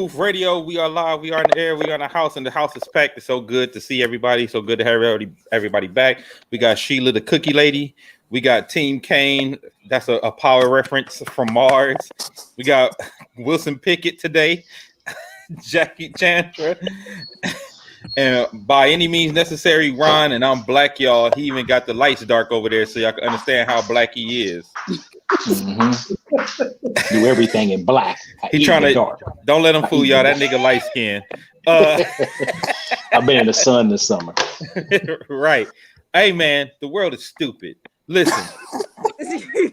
Booth Radio. We are live. We are in the air. We are in the house, and the house is packed. It's so good to see everybody. So good to have everybody back. We got Sheila, the cookie lady. We got Team Kane. That's a power reference from Mars. We got Wilson Pickett today. Jackie Chandra. And by any means necessary, Ron. And I'm black, y'all. He even got the lights dark over there so y'all can understand how black he is. Mm-hmm. Do everything in black. He trying to dark. Don't let him fool y'all. That nigga light skin. I've been in the sun this summer. Right. Hey man, the world is stupid. Listen. The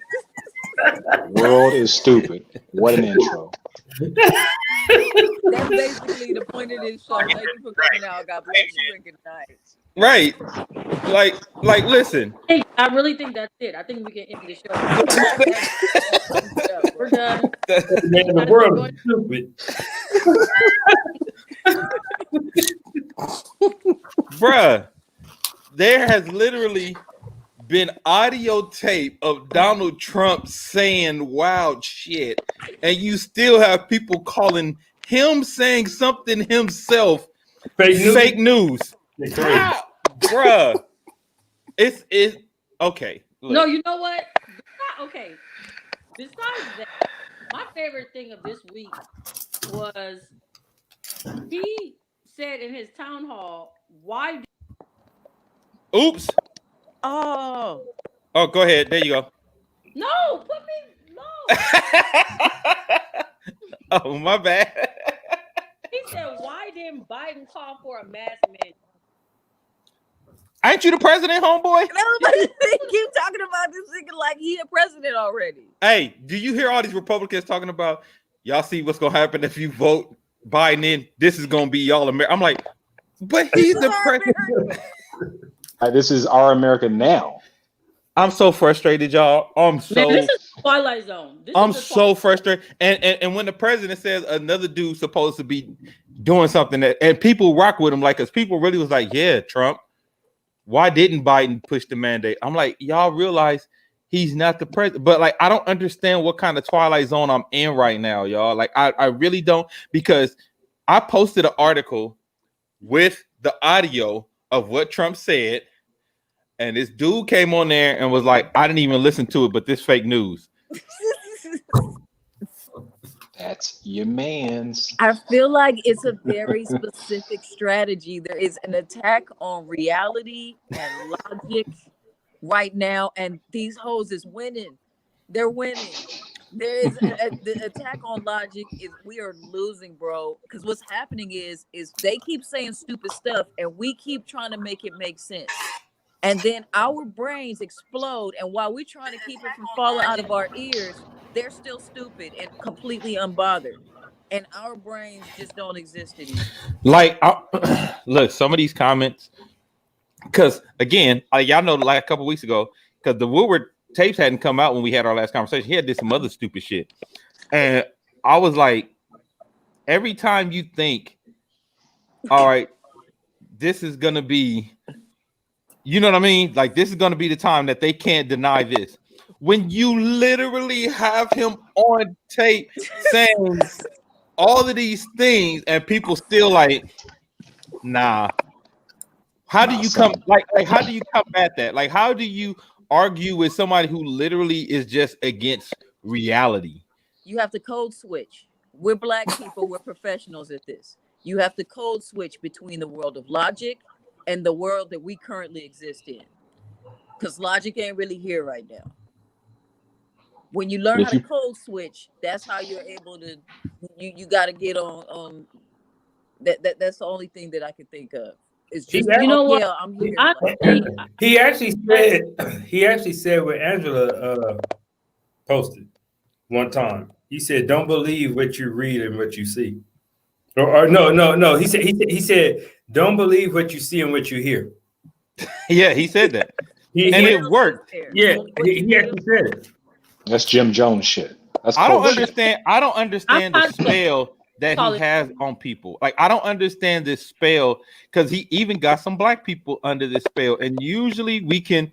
world is stupid. What an intro. That's basically the point of this show. Thank you for coming out. God bless you and good night. Right. Like listen. I really think that's it. I think we can end the show. We're done. Man, the world is stupid. Bruh, there has literally been audio tape of Donald Trump saying wild shit, and you still have people calling him saying something himself fake news. Bruh, it's okay. Look. No, you know what? Okay. Besides that, my favorite thing of this week was he said in his town hall, "Why?" Oops. Oh, go ahead. There you go. No, put me. No. Oh, my bad. He said, "Why didn't Biden call for a mask mandate?" Ain't you the president, homeboy? Everybody keep talking about this nigga like he a president already. Hey, do you hear all these Republicans talking about y'all see what's gonna happen if you vote Biden in? This is gonna be y'all America. I'm like, but he's the president. This is our America now. I'm so frustrated, y'all. This is Twilight Zone. I'm so frustrated. And when the president says another dude's supposed to be doing something and people rock with him, like, because people really was like, yeah, Trump. Why didn't Biden push the mandate? I'm like, y'all realize he's not the president. But like, I don't understand what kind of Twilight Zone I'm in right now, y'all. Like, I really don't, because I posted an article with the audio of what Trump said, and this dude came on there and was like, I didn't even listen to it, but this fake news. That's your man's. I feel like it's a very specific strategy. There is an attack on reality and logic right now, and these hoes is winning. They're winning. There is the attack on logic is we are losing, bro. Because what's happening is they keep saying stupid stuff, and we keep trying to make it make sense. And then our brains explode, and while we're trying to keep it from falling out of our ears, they're still stupid and completely unbothered. And our brains just don't exist anymore. Like, look, some of these comments, because again, y'all know, like a couple weeks ago, because the Woodward tapes hadn't come out when we had our last conversation. He had this some other stupid shit. And I was like, every time you think, all right, this is going to be, you know what I mean? Like, this is going to be the time that they can't deny this. When you literally have him on tape saying all of these things and people still like, nah. How do you come like how do you combat that? Like, how do you argue with somebody who literally is just against reality? You have to code switch. We're black people, we're professionals at this. You have to code switch between the world of logic and the world that we currently exist in. Because logic ain't really here right now. When you learn how to code switch, that's how you're able to. You got to get on. That's the only thing that I can think of. It's just you know what? Yeah, I'm here. He actually said what Angela posted one time. He said, "Don't believe what you read and what you see." Or no. He said, "Don't believe what you see and what you hear." Yeah, he said that, and it worked. Yeah, he actually said it. That's Jim Jones shit. I don't understand the spell that he has on people. Like, I don't understand this spell, because he even got some black people under this spell. And usually we can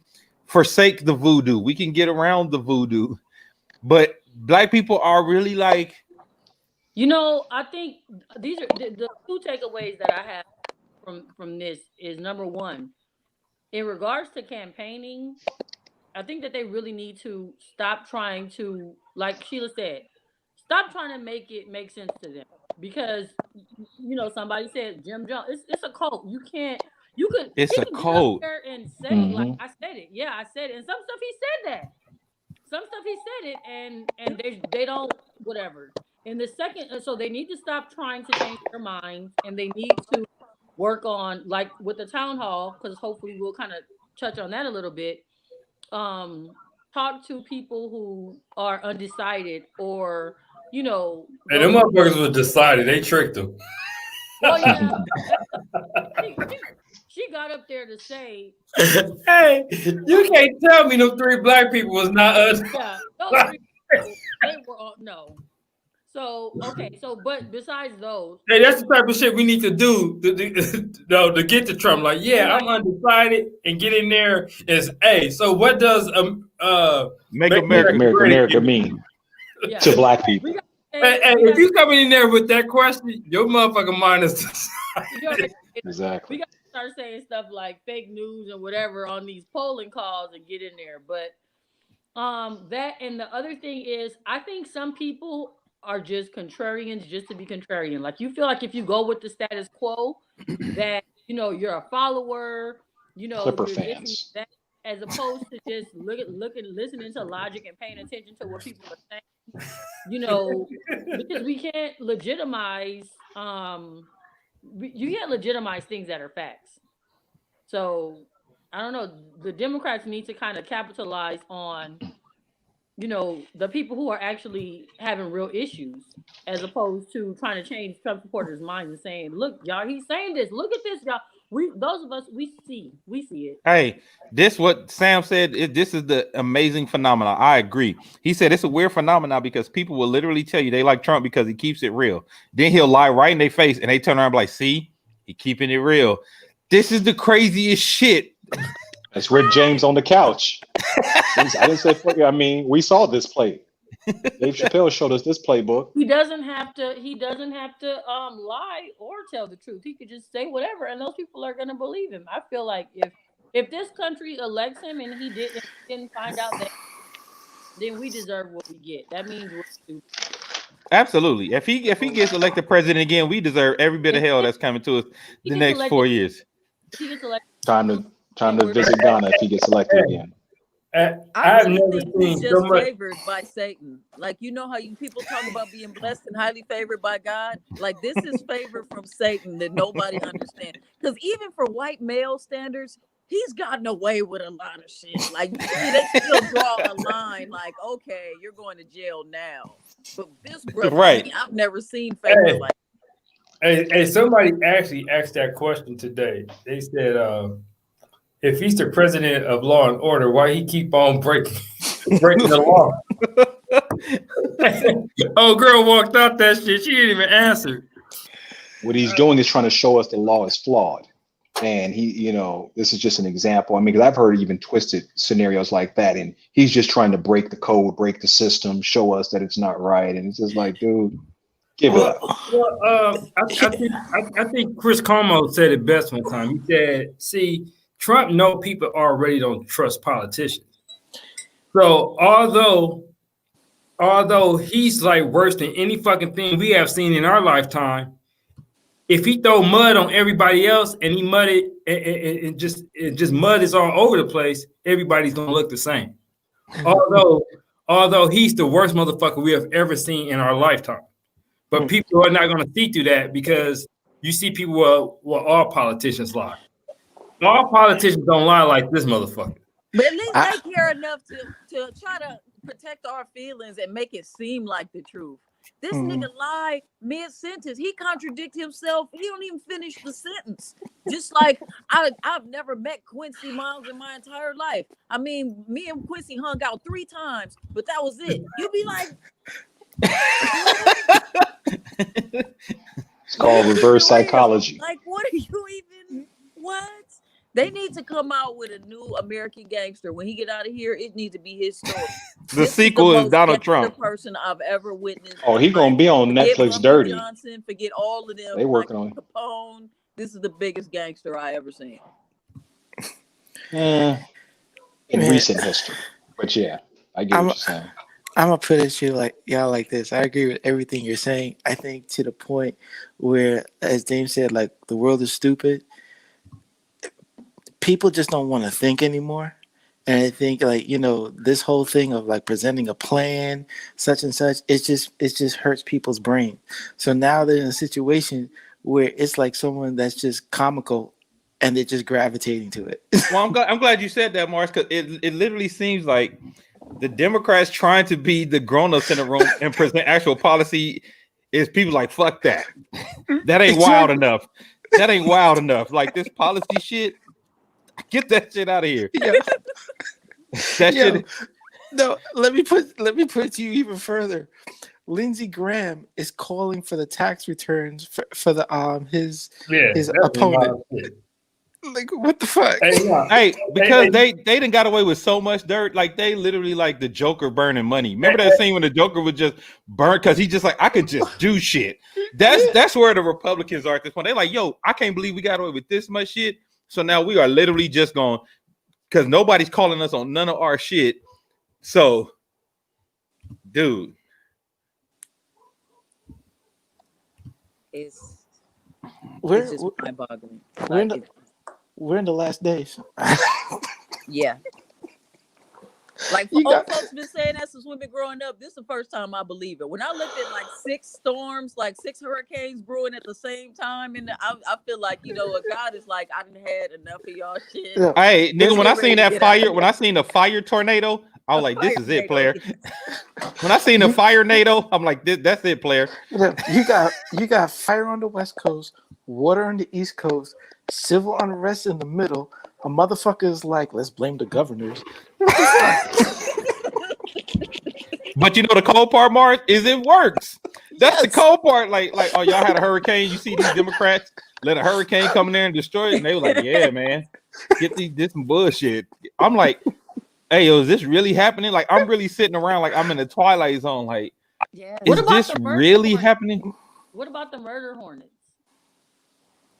forsake the voodoo. We can get around the voodoo. But black people are really like, You know, I think these are the two takeaways that I have from this is number one, in regards to campaigning, I think that they really need to stop trying to, like Sheila said, stop trying to make it make sense to them. Because somebody said Jim Jones, it's a cult. You can't It's he a can get up code. there and say, like Mhm. I said it. Yeah, I said it. And some stuff he said that. Some stuff he said it and they don't whatever. And the second, so they need to stop trying to change their minds and they need to work on, like with the town hall, because hopefully we'll kind of touch on that a little bit. um Talk to people who are undecided, or And them those. motherfuckers was decided. They tricked them. Well, yeah, she, she, she got up there to say, Hey, you can't tell me them 3 black people was not us. yeah, those three people, they were all no. So okay, so but besides those, Hey, that's the type of shit we need to do to get to Trump. Like, yeah, right, I'm undecided, and get in there. Is hey, so what does Make Make Make America America mean yeah, to black we people? got Hey, we if got you coming in there with that question, your motherfucking mind is you already, we Exactly. got to start saying stuff like fake news and whatever on these polling calls and get in there. But that, and the other thing is, I think some people are just contrarians just to be contrarian. Like, you feel like if you go with the status quo, that you're a follower, Clipper you're this and fans. that, as opposed to just looking, listening to logic and paying attention to what people are saying. Because we can't legitimize you can't legitimize things that are facts. So I don't know. The Democrats need to kind of capitalize on the people who are actually having real issues, as opposed to trying to change Trump supporters' minds and saying, "Look, y'all, he's saying this. Look at this, y'all. Those of us, we see it." Hey, this what Sam said. This is the amazing phenomenon. I agree. He said it's a weird phenomenon because people will literally tell you they like Trump because he keeps it real. Then he'll lie right in their face, and they turn around and be like, "See, he keeping it real." This is the craziest shit. That's Rick James on the couch. I didn't say play. I mean, we saw this play. Dave Chappelle showed us this playbook. He doesn't have to. He doesn't have to lie or tell the truth. He could just say whatever, and those people are going to believe him. I feel like if this country elects him and he didn't find out that, then we deserve what we get. That means we're stupid. Absolutely. If he gets elected president again, we deserve every bit of hell that's coming to us the next 4 years. He gets elected. Time to visit Ghana if he gets elected again. I've never think seen he's so just much. favored by Satan. Like, how you people talk about being blessed and highly favored by God. Like, this is favor from Satan that nobody understands. Because even for white male standards, he's gotten away with a lot of shit. Like, they still draw a line. Like, okay, you're going to jail now. But this brother, Right. I've never seen favor like. Hey, somebody actually asked that question today. They said, if he's the president of law and order, why he keep on breaking the law? Oh, girl walked out that shit. She didn't even answer. What he's doing is trying to show us the law is flawed. And he, this is just an example. I mean, because I've heard even twisted scenarios like that. And he's just trying to break the code, break the system, show us that it's not right. And it's just like, dude, give it up. Well, I think Chris Cuomo said it best one time. He said, see, Trump know people already don't trust politicians. So although he's like worse than any fucking thing we have seen in our lifetime, if he throw mud on everybody else and he mud it and just mud is all over the place, everybody's gonna look the same. Although he's the worst motherfucker we have ever seen in our lifetime. But people are not gonna see through that because you see people well all politicians lie. All politicians don't lie like this motherfucker. But at least they care enough to try to protect our feelings and make it seem like the truth. This nigga lie mid-sentence. He contradict himself. He don't even finish the sentence. Just like I've never met Quincy Miles in my entire life. I mean, me and Quincy hung out 3 times, but that was it. You be like, it's called reverse psychology. Like, what are you even? What? They need to come out with a new American Gangster. When he get out of here, it needs to be his story. The sequel is most Donald gangster Trump. person I've ever witnessed. Oh, he gonna be on Forget Netflix Bumpy Dirty. Johnson, forget all of them. They working on it. Capone. This is the biggest gangster I ever seen. In recent history. But yeah, I get what you're saying. I'm gonna put it to y'all like this. I agree with everything you're saying. I think to the point where, as Dame said, like the world is stupid. People just don't want to think anymore. And I think this whole thing of like presenting a plan, such and such, it just hurts people's brain. So now they're in a situation where it's like someone that's just comical and they're just gravitating to it. Well, I'm glad you said that, Mars, because it literally seems like the Democrats trying to be the grown-ups in the room and present actual policy is people like, fuck that. That ain't wild enough. That ain't wild enough. Like this policy shit, get that shit out of here. Yeah. Shit. No, let me put it to you even further. Lindsey Graham is calling for the tax returns for the his opponent. Like, what the fuck? Hey, because they done got away with so much dirt. Like they literally like the Joker burning money. Remember that scene when the Joker would just burn because he just like, I could just do shit. That's where the Republicans are at this point. They're like, yo, I can't believe we got away with this much shit. So now we are literally just going because nobody's calling us on none of our shit. So, dude, It's We're just mind-boggling. we're in the last days. Yeah. Like old folks been saying that since we've been growing up. This is the first time I believe it. When I looked at like 6 storms, like 6 hurricanes brewing at the same time, and I feel like God is like, I done had enough of y'all shit. Yeah. hey, nigga, when I seen that fire, when I seen the fire tornado, I was like, this is it, player. When I seen the fire tornado, I'm like, that's it, player. You got fire on the West Coast, water on the East Coast, civil unrest in the middle. A motherfucker is like, let's blame the governors. But you know the cold part, Mars, is it works. That's the cold part. Like, oh, y'all had a hurricane. You see these Democrats let a hurricane come in there and destroy it, and they were like, yeah, man, this some bullshit. I'm like, hey, yo, is this really happening? Like, I'm really sitting around like I'm in the Twilight Zone. Like, is this really happening? What about the murder hornets?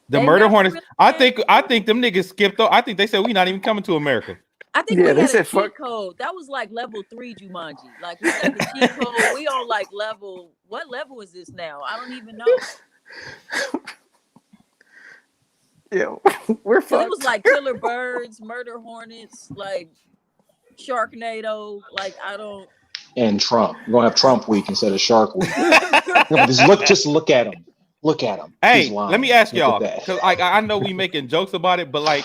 The murder hornets. I think them niggas skipped though. I think they said we not even coming to America. I think we had a cheat code. That was like level 3 Jumanji. Like we got the cheat code. We on like level. What level is this now? I don't even know. Yeah, we're fucked. It was like killer birds, murder hornets, like Sharknado. Like I don't. And Trump. We're gonna have Trump week instead of Shark week. Just look at him. Look at him. Hey, let me ask y'all, because I know we making jokes about it, but like,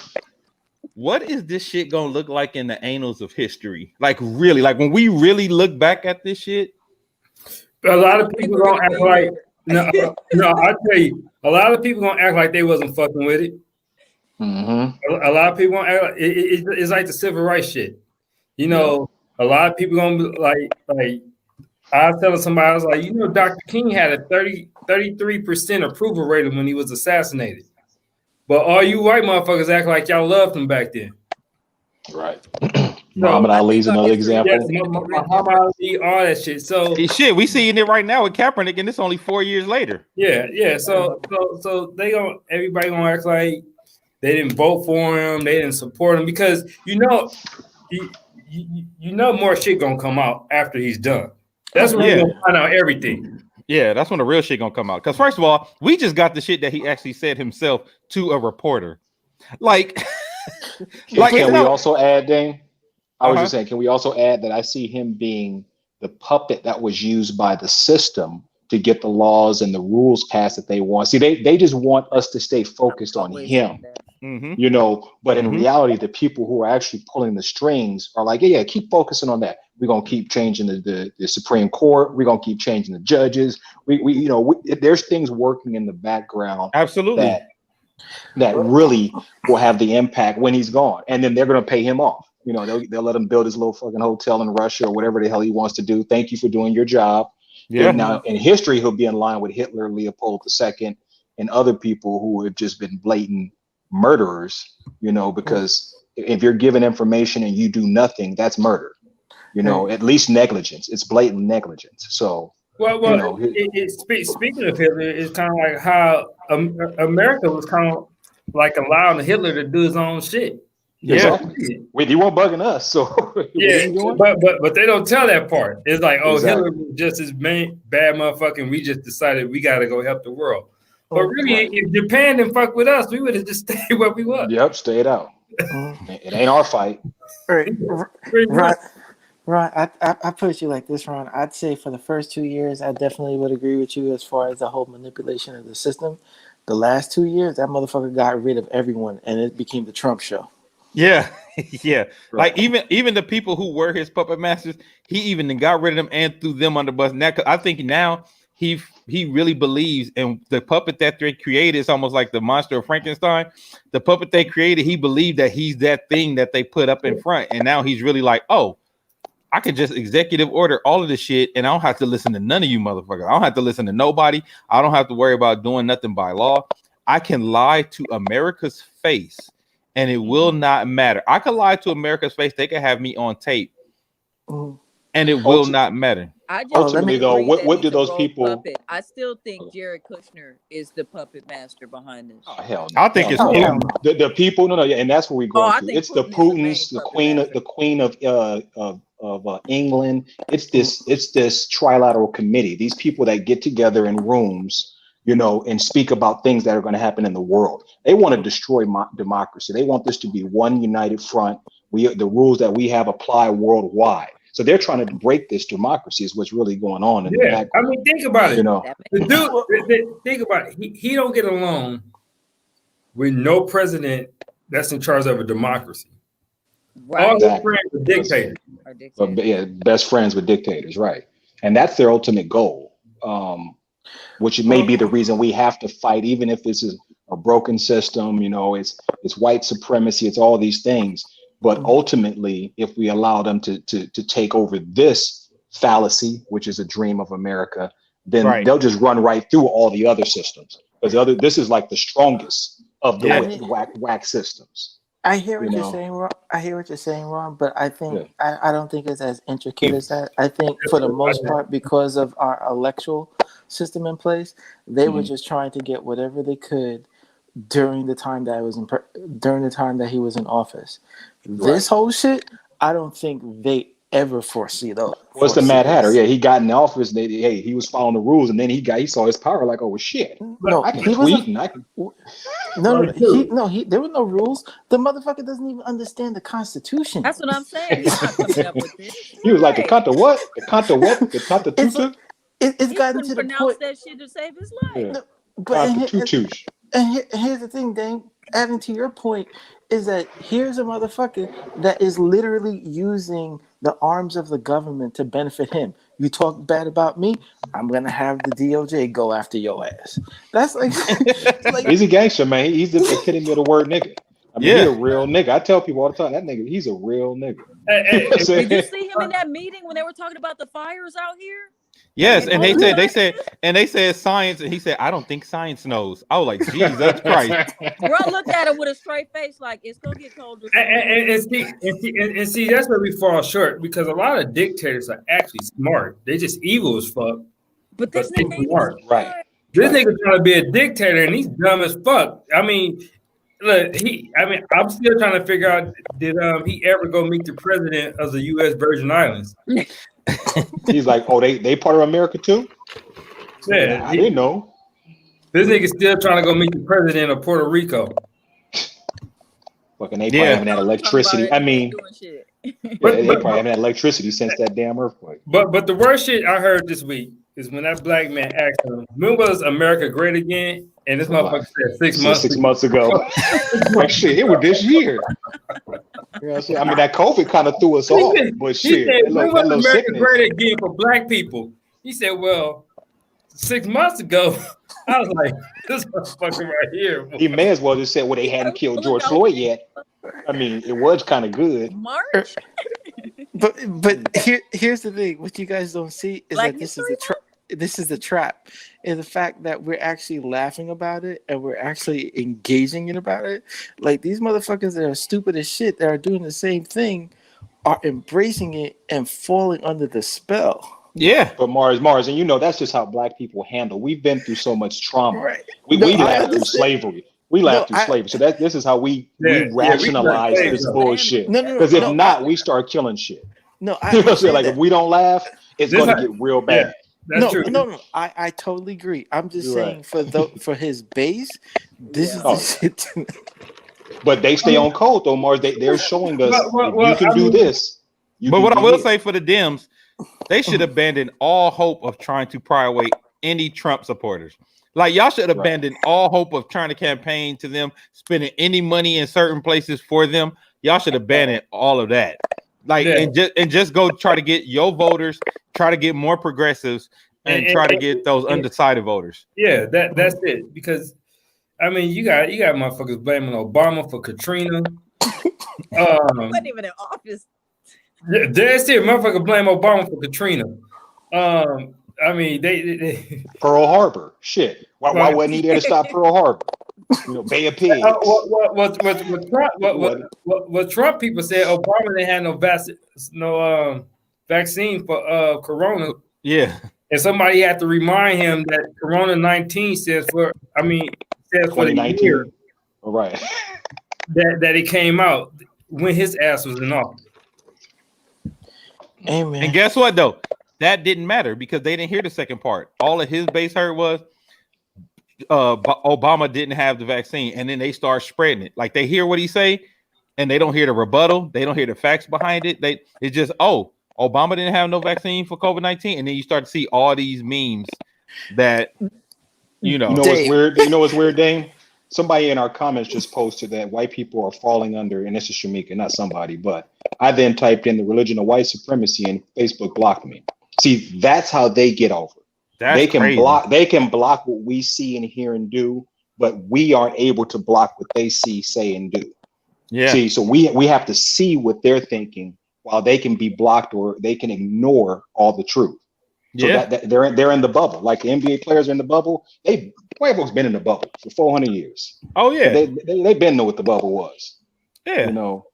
what is this shit gonna look like in the annals of history? Like, really, like when we really look back at this shit. A lot of people gonna act like no. I tell you, a lot of people gonna act like they wasn't fucking with it. Mm-hmm. A lot of people gonna act like it's like the civil rights shit. A lot of people gonna be like. I was telling somebody, I was like, Dr. King had a 33% approval rating when he was assassinated. But all you white motherfuckers act like y'all loved him back then. Right. Muhammad Ali's another example. Yeah, Muhammad Ali, all that shit. So shit, we seeing it right now with Kaepernick, and it's only 4 years later. Yeah. So everybody gonna act like they didn't vote for him, they didn't support him, because more shit gonna come out after he's done. That's when we're gonna find out everything. Yeah, that's when the real shit gonna come out. Because first of all, we just got the shit that he actually said himself to a reporter. Like, can we also add, Dane? I was just saying, can we also add that I see him being the puppet that was used by the system to get the laws and the rules passed that they want. See, they just want us to stay focused on him. But in reality, the people who are actually pulling the strings are like, yeah, keep focusing on that. We're gonna keep changing the Supreme Court. We're gonna keep changing the judges. There's things working in the background. Absolutely. That really will have the impact when he's gone, and then they're gonna pay him off. They'll let him build his little fucking hotel in Russia or whatever the hell he wants to do. Thank you for doing your job. Yeah. Now in history, he'll be in line with Hitler, Leopold II, and other people who have just been blatant murderers, because if you're given information and you do nothing, that's murder. At least negligence. It's blatant negligence. So, speaking of Hitler, it's kind of like how America was kind of like allowing Hitler to do his own shit. Exactly. You weren't bugging us, so yeah. But they don't tell that part. It's like, Hitler was just as bad motherfucker. We just decided we got to go help the world. But really, if Japan didn't fuck with us, we would have just stayed where we were. Yep, stayed out. It ain't our fight. Ron, I put it you like this, Ron. I'd say for the first 2 years, I definitely would agree with you as far as the whole manipulation of the system. The last 2 years, that motherfucker got rid of everyone, and it became the Trump show. Yeah, yeah. Right. Like even the people who were his puppet masters, he even got rid of them and threw them under the bus. Now, I think now he really believes, and the puppet that they created is almost like the monster of Frankenstein. The puppet they created, he believed that he's that thing that they put up in front, and now he's really like, oh, I could just executive order all of this shit, and I don't have to listen to none of you motherfuckers. I don't have to listen to nobody. I don't have to worry about doing nothing by law. I can lie to America's face, and it will not matter. I could lie to America's face. They could have me on tape, and it will not matter. Ultimately, though, what do those people? Puppet. I still think Jared Kushner is the puppet master behind this. Oh hell no! I think it's Putin. The people. No, yeah, and that's what we're going to. It's Putin, the Putins, the queen of England. It's this trilateral committee. These people that get together in rooms, and speak about things that are going to happen in the world. They want to destroy democracy. They want this to be one united front. The rules that we have apply worldwide. So they're trying to break this democracy is what's really going on. In the background. I mean, think about it. The dude, think about it. He don't get along with no president that's in charge of a democracy. Right. All his friends are dictators. Best friends with dictators, right? And that's their ultimate goal, which may be the reason we have to fight, even if this is a broken system. It's white supremacy. It's all these things. But ultimately, if we allow them to take over this fallacy, which is a dream of America, then they'll just run right through all the other systems. Because this is like the strongest of the whack systems. I hear what you're saying, Ron. I hear what you're saying, Ron. But I think I don't think it's as intricate as that. I think for the most part, because of our electoral system in place, they were just trying to get whatever they could during the time that he was in office. This whole shit, I don't think they ever foresee though. What's the Mad Hatter? Yeah, he got in office. He was following the rules, and then he saw his power. Like, oh shit! No, I can tweet and I can. There were no rules. The motherfucker doesn't even understand the Constitution. That's what I'm saying. He's not coming up with this. He was like the Conta what? The Conta what? The Conta tutu? It's gotten to the point. That shit to save his life. Yeah. But here's the thing, Dane. Adding to your point is that here's a motherfucker that is literally using the arms of the government to benefit him. You talk bad about me, I'm gonna have the DOJ go after your ass. That's like he's a gangster, man. He's the epitome of the word nigga. I mean, he's a real nigga. I tell people all the time, that nigga, he's a real nigga. Did you see him in that meeting when they were talking about the fires out here? Yes, and they said science, and he said, I don't think science knows. I was like, Jesus Christ. Bro looked at him with a straight face, like it's gonna get colder. And see, that's where we fall short, because a lot of dictators are actually smart. They just evil as fuck. But this nigga smart, right? This nigga trying to be a dictator, and he's dumb as fuck. I mean, look, I'm still trying to figure out, did he ever go meet the president of the U.S. Virgin Islands? He's like, oh, they part of America too? Yeah, I didn't know. This nigga still trying to go meet the president of Puerto Rico. Fucking they probably haven't had electricity. I mean, they probably haven't had electricity since that damn earthquake. But the worst shit I heard this week is when that black man asked him, when was America great again? And this motherfucker said 6 months. 6 months ago. Like shit, it was this year. You know what I'm saying? I mean, that COVID kind of threw us off, but shit. He said, when was America great again for black people? He said, well, 6 months ago. I was like, this motherfucker right here. He may as well just said, well, they hadn't killed George Floyd yet. I mean, it was kind of good. March. But here's the thing. What you guys don't see is that this is the trap, and the fact that we're actually laughing about it and we're actually engaging in about it. Like these motherfuckers that are stupid as shit that are doing the same thing are embracing it and falling under the spell. Yeah. But Mars, and you know that's just how black people handle. We've been through so much trauma. Right? We No, we I laughed through understand. slavery. We No, laughed through slavery. So that this is how we Yeah, we rationalize slaves this though. bullshit. no, no, Because no, if no. not, we start killing shit. No, I You know what I'm saying? understand Like that. if we don't laugh, it's This gonna how- get real Yeah, bad. that's No, true. no. I totally agree. I'm just You're saying right. for his base, this is Oh, the shit. but they stay on code though, Mars. They're showing us if you can I do mean, this, you But can what I do will this. say for the Dems, they should abandon all hope of trying to pry away any Trump supporters. Like y'all should Right. abandon all hope of trying to campaign to them, spending any money in certain places for them. Y'all should abandon all of that. Like Yeah. and just go try to get your voters, try to get more progressives, and try to get those undecided voters. Yeah, that's it. Because I mean, you got motherfuckers blaming Obama for Katrina. wasn't even in office. That's it. Motherfucker blame Obama for Katrina. I mean, they Pearl Harbor. Shit. Why wasn't he there to stop Pearl Harbor? You know, Bay of Pigs. what Trump people said, Obama didn't have no vaccine for Corona. Yeah. And somebody had to remind him that Corona 19 stands for the 2019. year All right. that it came out when his ass was in office. Amen. And guess what though? That didn't matter because they didn't hear the second part. All of his base heard was Obama didn't have the vaccine, and then they start spreading it. Like they hear what he say, and they don't hear the rebuttal. They don't hear the facts behind it. It's just Obama didn't have no vaccine for COVID-19, and then you start to see all these memes that You know what's weird? You know what's weird, Dame? Somebody in our comments just posted that white people are falling under, and this is Shamika, not somebody, but I then typed in the religion of white supremacy and Facebook blocked me. See, that's how they get over. They can block what we see and hear and do, but we aren't able to block what they see, say, and do. Yeah. See, so we have to see what they're thinking while they can be blocked or they can ignore all the truth. So that they're in the bubble. Like the NBA players are in the bubble. White folks been in the bubble for 400 years. Oh yeah. So they been know what the bubble was. Yeah. You know.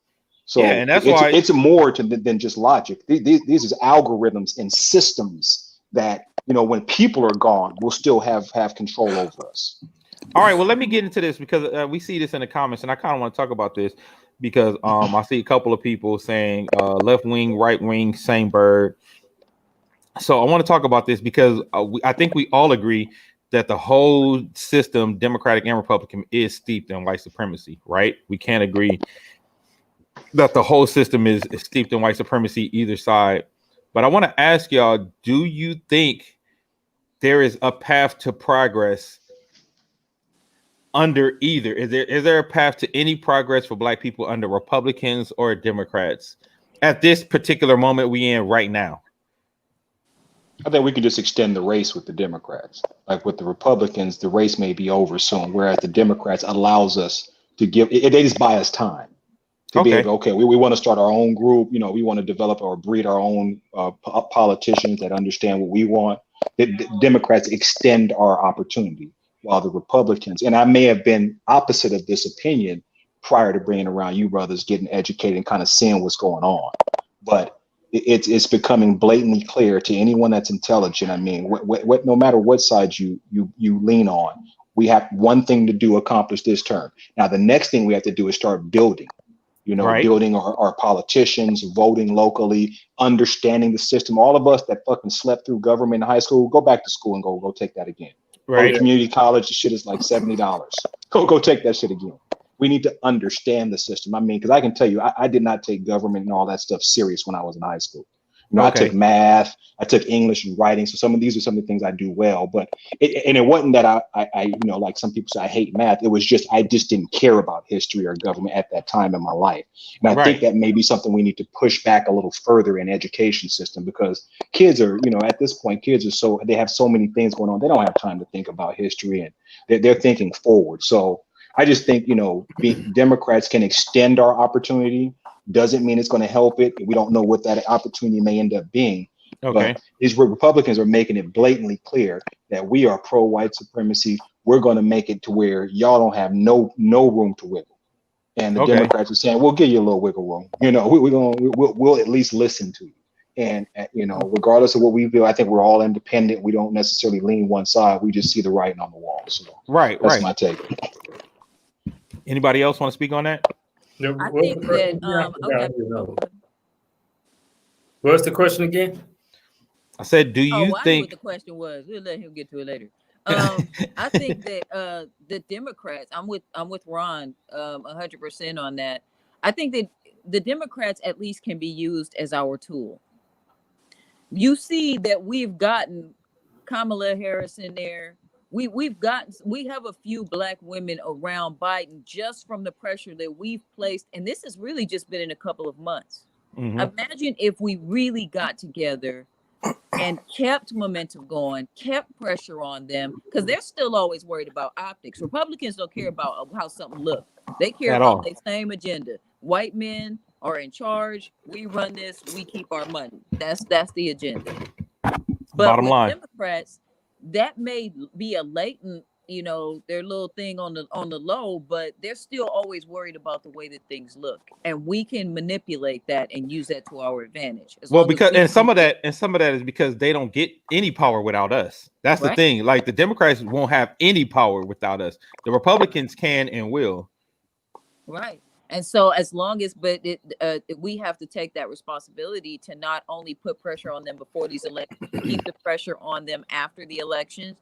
So yeah, and that's why it's more than just logic. These is algorithms and systems that, you know, when people are gone, we'll still have control over us. All right, well, let me get into this because we see this in the comments, and I kind of want to talk about this because I see a couple of people saying left wing, right wing, same bird. So I want to talk about this because I think we all agree that the whole system, Democratic and Republican, is steeped in white supremacy, right? We can't agree that the whole system is steeped in white supremacy, either side. But I want to ask y'all, do you think there is a path to progress under either? Is there a path to any progress for black people under Republicans or Democrats at this particular moment we in right now? I think we can just extend the race with the Democrats. Like with the Republicans, the race may be over soon, whereas the Democrats allows us to they just buy us time to be able, we want to start our own group. You know, we want to develop or breed our own politicians that understand what we want. The Democrats extend our opportunity, while the Republicans, and I may have been opposite of this opinion prior to bringing around you brothers, getting educated and kind of seeing what's going on. But it's becoming blatantly clear to anyone that's intelligent. I mean, no matter what side you lean on, we have one thing to do, accomplish this term. Now, the next thing we have to do is start building, building our politicians, voting locally, understanding the system. All of us that fucking slept through government in high school, go back to school and go take that again. Right. Go to community college, the shit is like $70. Go take that shit again. We need to understand the system. I mean, because I can tell you, I did not take government and all that stuff serious when I was in high school. You know, I took math, I took English and writing. So some of these are some of the things I do well. But it wasn't that I like some people say I hate math. It was just I just didn't care about history or government at that time in my life. And I think that may be something we need to push back a little further in education system, because kids are, at this point, they have so many things going on. They don't have time to think about history, and they're thinking forward. So I just think, Democrats can extend our opportunity. Doesn't mean it's going to help it. We don't know what that opportunity may end up being, Okay. But these Republicans are making it blatantly clear that we are pro-white supremacy. We're going to make it to where y'all don't have no room to wiggle. And the Okay. Democrats are saying, we'll give you a little wiggle room. We'll at least listen to you. And regardless of what we feel, I think we're all independent. We don't necessarily lean one side. We just see the writing on the wall. So that's my take. Anybody else want to speak on that? I think that okay. What's the question again? I said, do you I knew think what the question was? We'll let him get to it later. I think that the Democrats, I'm with Ron 100% on that. I think that the Democrats at least can be used as our tool. You see that we've gotten Kamala Harris in there. We have a few black women around Biden just from the pressure that we've placed, and this has really just been in a couple of months. Imagine if we really got together and kept momentum going, kept pressure on them, because they're still always worried about optics. Republicans don't care about how something looks. They care about their same agenda. White men are in charge. We run this. We keep our money. That's the agenda. But bottom with line, Democrats, that may be a latent, their little thing on the low, but they're still always worried about the way that things look, and we can manipulate that and use that to our advantage. Some of that is because they don't get any power without us. That's the thing. Like, the Democrats won't have any power without us. The Republicans can and will. Right. And so as long as, we have to take that responsibility to not only put pressure on them before these elections, keep the pressure on them after the elections.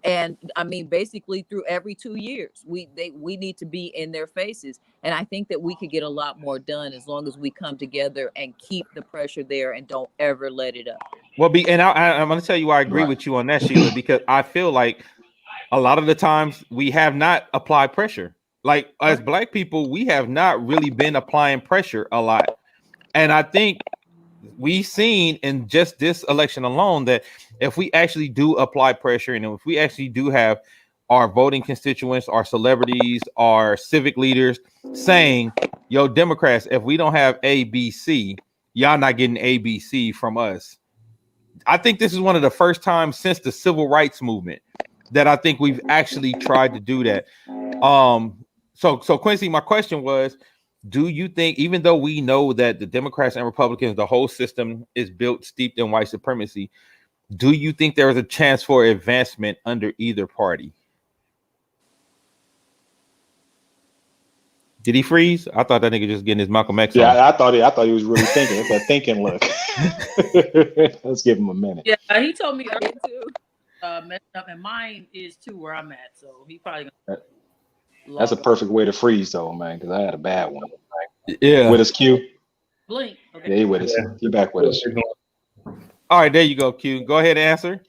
And I mean, basically through every 2 years, we need to be in their faces. And I think that we could get a lot more done as long as we come together and keep the pressure there and don't ever let it up. Well, I'm going to tell you why I agree with you on that, Sheila, because I feel like a lot of the times we have not applied pressure. Like, as black people, we have not really been applying pressure a lot. And I think we've seen in just this election alone that if we actually do apply pressure, and if we actually do have our voting constituents, our celebrities, our civic leaders saying, yo, Democrats, if we don't have ABC, y'all not getting ABC from us. I think this is one of the first times since the civil rights movement that I think we've actually tried to do that. So Quincy, my question was, do you think, even though we know that the Democrats and Republicans, the whole system is built steeped in white supremacy, do you think there is a chance for advancement under either party? Did he freeze? I thought that nigga just getting his Malcolm X on. Yeah, I thought he was really thinking. It's a thinking look. Let's give him a minute. Yeah, he told me earlier too. Messed up, and mine is too where I'm at. So he probably gonna That's a perfect way to freeze, though, man, because I had a bad one. Yeah. With us, Q. blink. Okay. Yeah, he with us. He back with us. All right, there you go, Q. Go ahead and answer.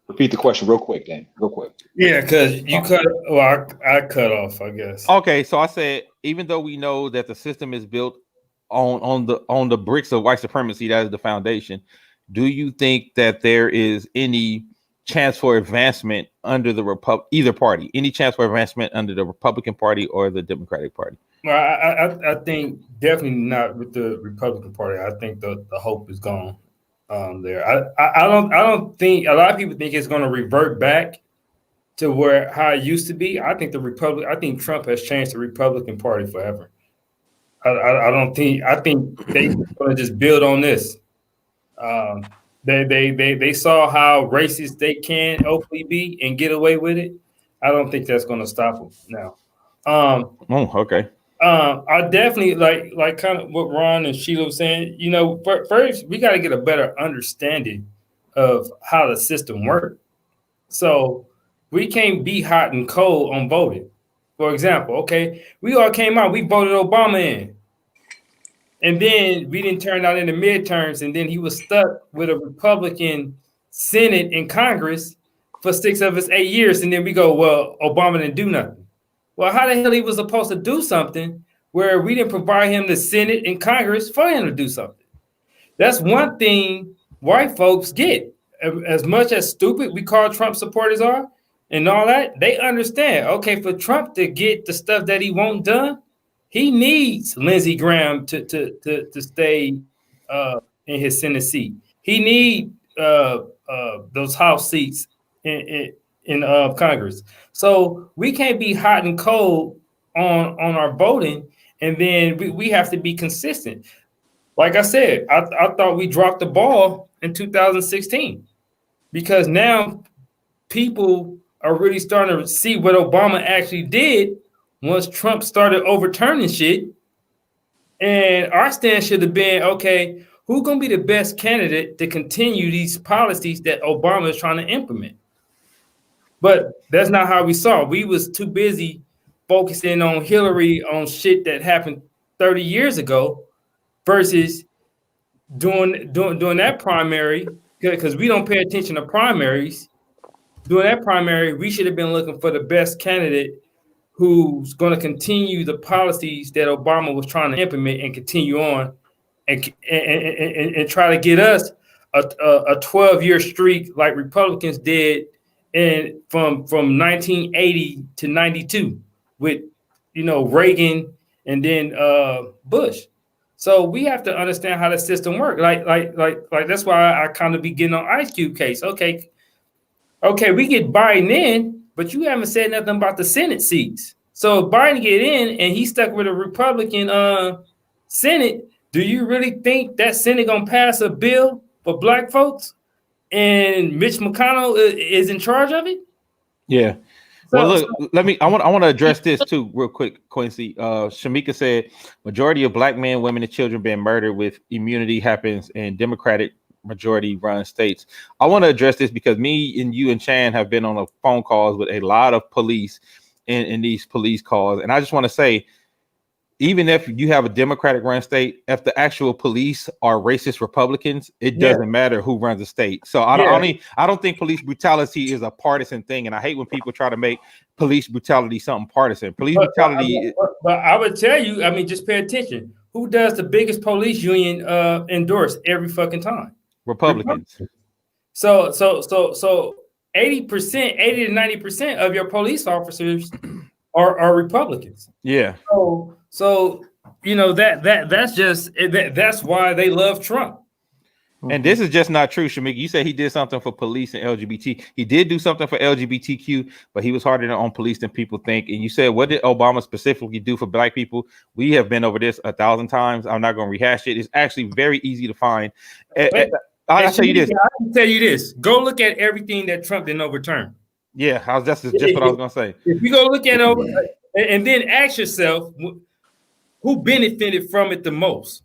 Repeat the question real quick, Dan. Real quick. Yeah, because you cut. Well, I cut off, I guess. Okay, so I said, even though we know that the system is built on the bricks of white supremacy, that is the foundation. Do you think that there is any chance for advancement under the either party? Any chance for advancement under the Republican Party or the Democratic Party? Well, I think definitely not with the Republican Party. I think the hope is gone there. I don't think, a lot of people think it's going to revert back to how it used to be. I think Trump has changed the Republican Party forever. I think they're going to just build on this. They saw how racist they can hopefully be and get away with it. I don't think that's going to stop them now. Okay. I definitely like kind of what Ron and Sheila was saying. First we got to get a better understanding of how the system works. So we can't be hot and cold on voting. For example, okay, we all came out, we voted Obama in. And then we didn't turn out in the midterms, and then he was stuck with a Republican Senate and Congress for 6 of his 8 years. And then we go, well, Obama didn't do nothing. Well, how the hell he was supposed to do something where we didn't provide him the Senate and Congress for him to do something? That's one thing white folks get. As much as stupid we call Trump supporters are and all that, they understand, okay, for Trump to get the stuff that he won't done, he needs Lindsey Graham to stay in his Senate seat. He need those House seats in Congress. So we can't be hot and cold on our voting, and then we have to be consistent. Like I said, I thought we dropped the ball in 2016 because now people are really starting to see what Obama actually did once Trump started overturning shit. And our stance should have been, okay, who's going to be the best candidate to continue these policies that Obama is trying to implement? But that's not how we saw it. We was too busy focusing on Hillary on shit that happened 30 years ago versus doing that primary, because we don't pay attention to primaries. Doing that primary, we should have been looking for the best candidate who's going to continue the policies that Obama was trying to implement and continue on and try to get us a 12-year streak like Republicans did from 1980 to 92 with Reagan and then Bush. So we have to understand how the system works. Like that's why I kind of be getting on Ice Cube case. Okay, we get Biden in, but you haven't said nothing about the Senate seats. So if Biden get in and he's stuck with a Republican Senate, do you really think that Senate gonna pass a bill for black folks and Mitch McConnell is in charge of it? Yeah. Well, look, I want to address this too real quick, Quincy. Shamika said majority of black men, women, and children being murdered with immunity happens in Democratic majority run states. I want to address this because me and you and Chan have been on a phone calls with a lot of police in these police calls. And I just want to say, even if you have a Democratic run state, if the actual police are racist Republicans, it doesn't matter who runs the state. So I don't think police brutality is a partisan thing. And I hate when people try to make police brutality something partisan. Police brutality. But I would tell you, I mean, just pay attention. Who does the biggest police union endorse every fucking time? Republicans. So 80%, 80 to 90% of your police officers are Republicans. Yeah. So that's why they love Trump. And this is just not true, Shamika. You said he did something for police and LGBT. He did do something for LGBTQ, but he was harder on police than people think. And you said, what did Obama specifically do for black people? We have been over this 1,000 times. I'm not going to rehash it. It's actually very easy to find. I'll tell you this. I can tell you this. Go look at everything that Trump didn't overturn. Yeah, that's just what I was going to say. If you go look at it and then ask yourself, who benefited from it the most?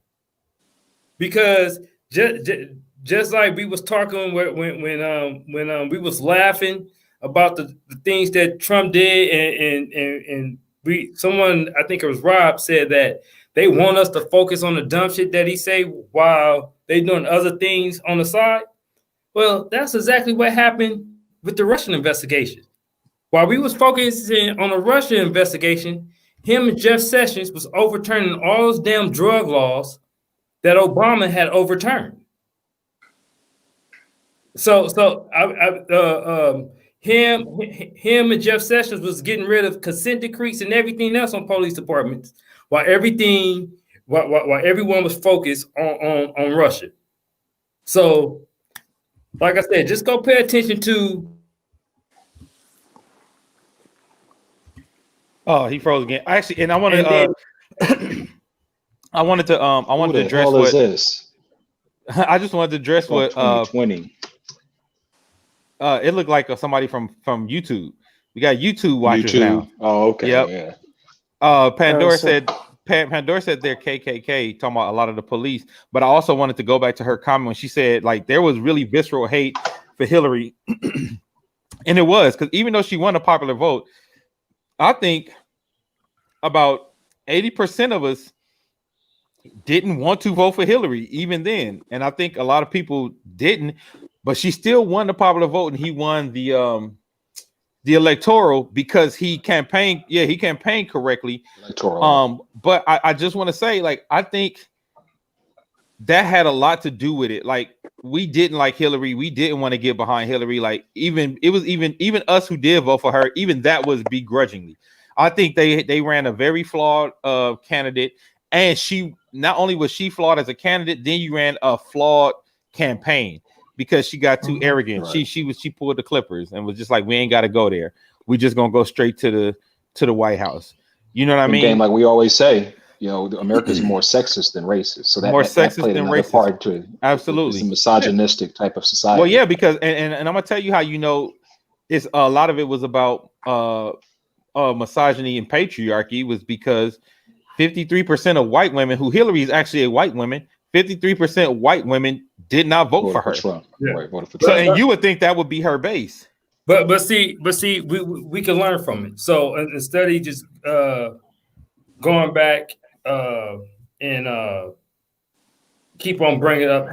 Because just like we was talking when we was laughing about the things that Trump did, and someone, I think it was Rob, said that they want us to focus on the dumb shit that he say while they doing other things on the side. Well, that's exactly what happened with the Russian investigation. While we was focusing on the Russian investigation, him and Jeff Sessions was overturning all those damn drug laws that Obama had overturned. So him and Jeff Sessions was getting rid of consent decrees and everything else on police departments, while everyone was focused on Russia. So, like I said, just go pay attention to. Oh, he froze again. Actually, and I wanted to address what is this? I just wanted to address what 2020. It looked like somebody from YouTube. We got YouTube watchers now. Oh, okay. Yep. Yeah. Pandora said they're KKK, talking about a lot of the police. But I also wanted to go back to her comment when she said like there was really visceral hate for Hillary, and it was because even though she won a popular vote, I think about 80% of us didn't want to vote for Hillary even then, and I think a lot of people didn't. But she still won the popular vote, and he won the electoral because he campaigned. Yeah, he campaigned correctly. Electoral. But I just want to say, like, I think that had a lot to do with it. Like, we didn't like Hillary. We didn't want to get behind Hillary. Like, even us who did vote for her, even that was begrudgingly. I think they ran a very flawed candidate, and she not only was she flawed as a candidate, then you ran a flawed campaign. because she got too arrogant. Right. She pulled the Clippers and was just like, we ain't got to go there. We just gonna go straight to the White House. You know what I And mean? game, like we always say, America's more sexist than racist. So that More that sexist played than another racist. part to it. Absolutely. It's a misogynistic type of society. Well, yeah, because and I'm gonna tell you how it's a lot of it was about misogyny and patriarchy was because 53% of white women, who Hillary is actually a white woman, 53% white women did not vote for her. Trump. Yeah. Right, voted for So, Trump. and you would think that would be her base. But see, we can learn from it. So instead of just going back and keep on bringing up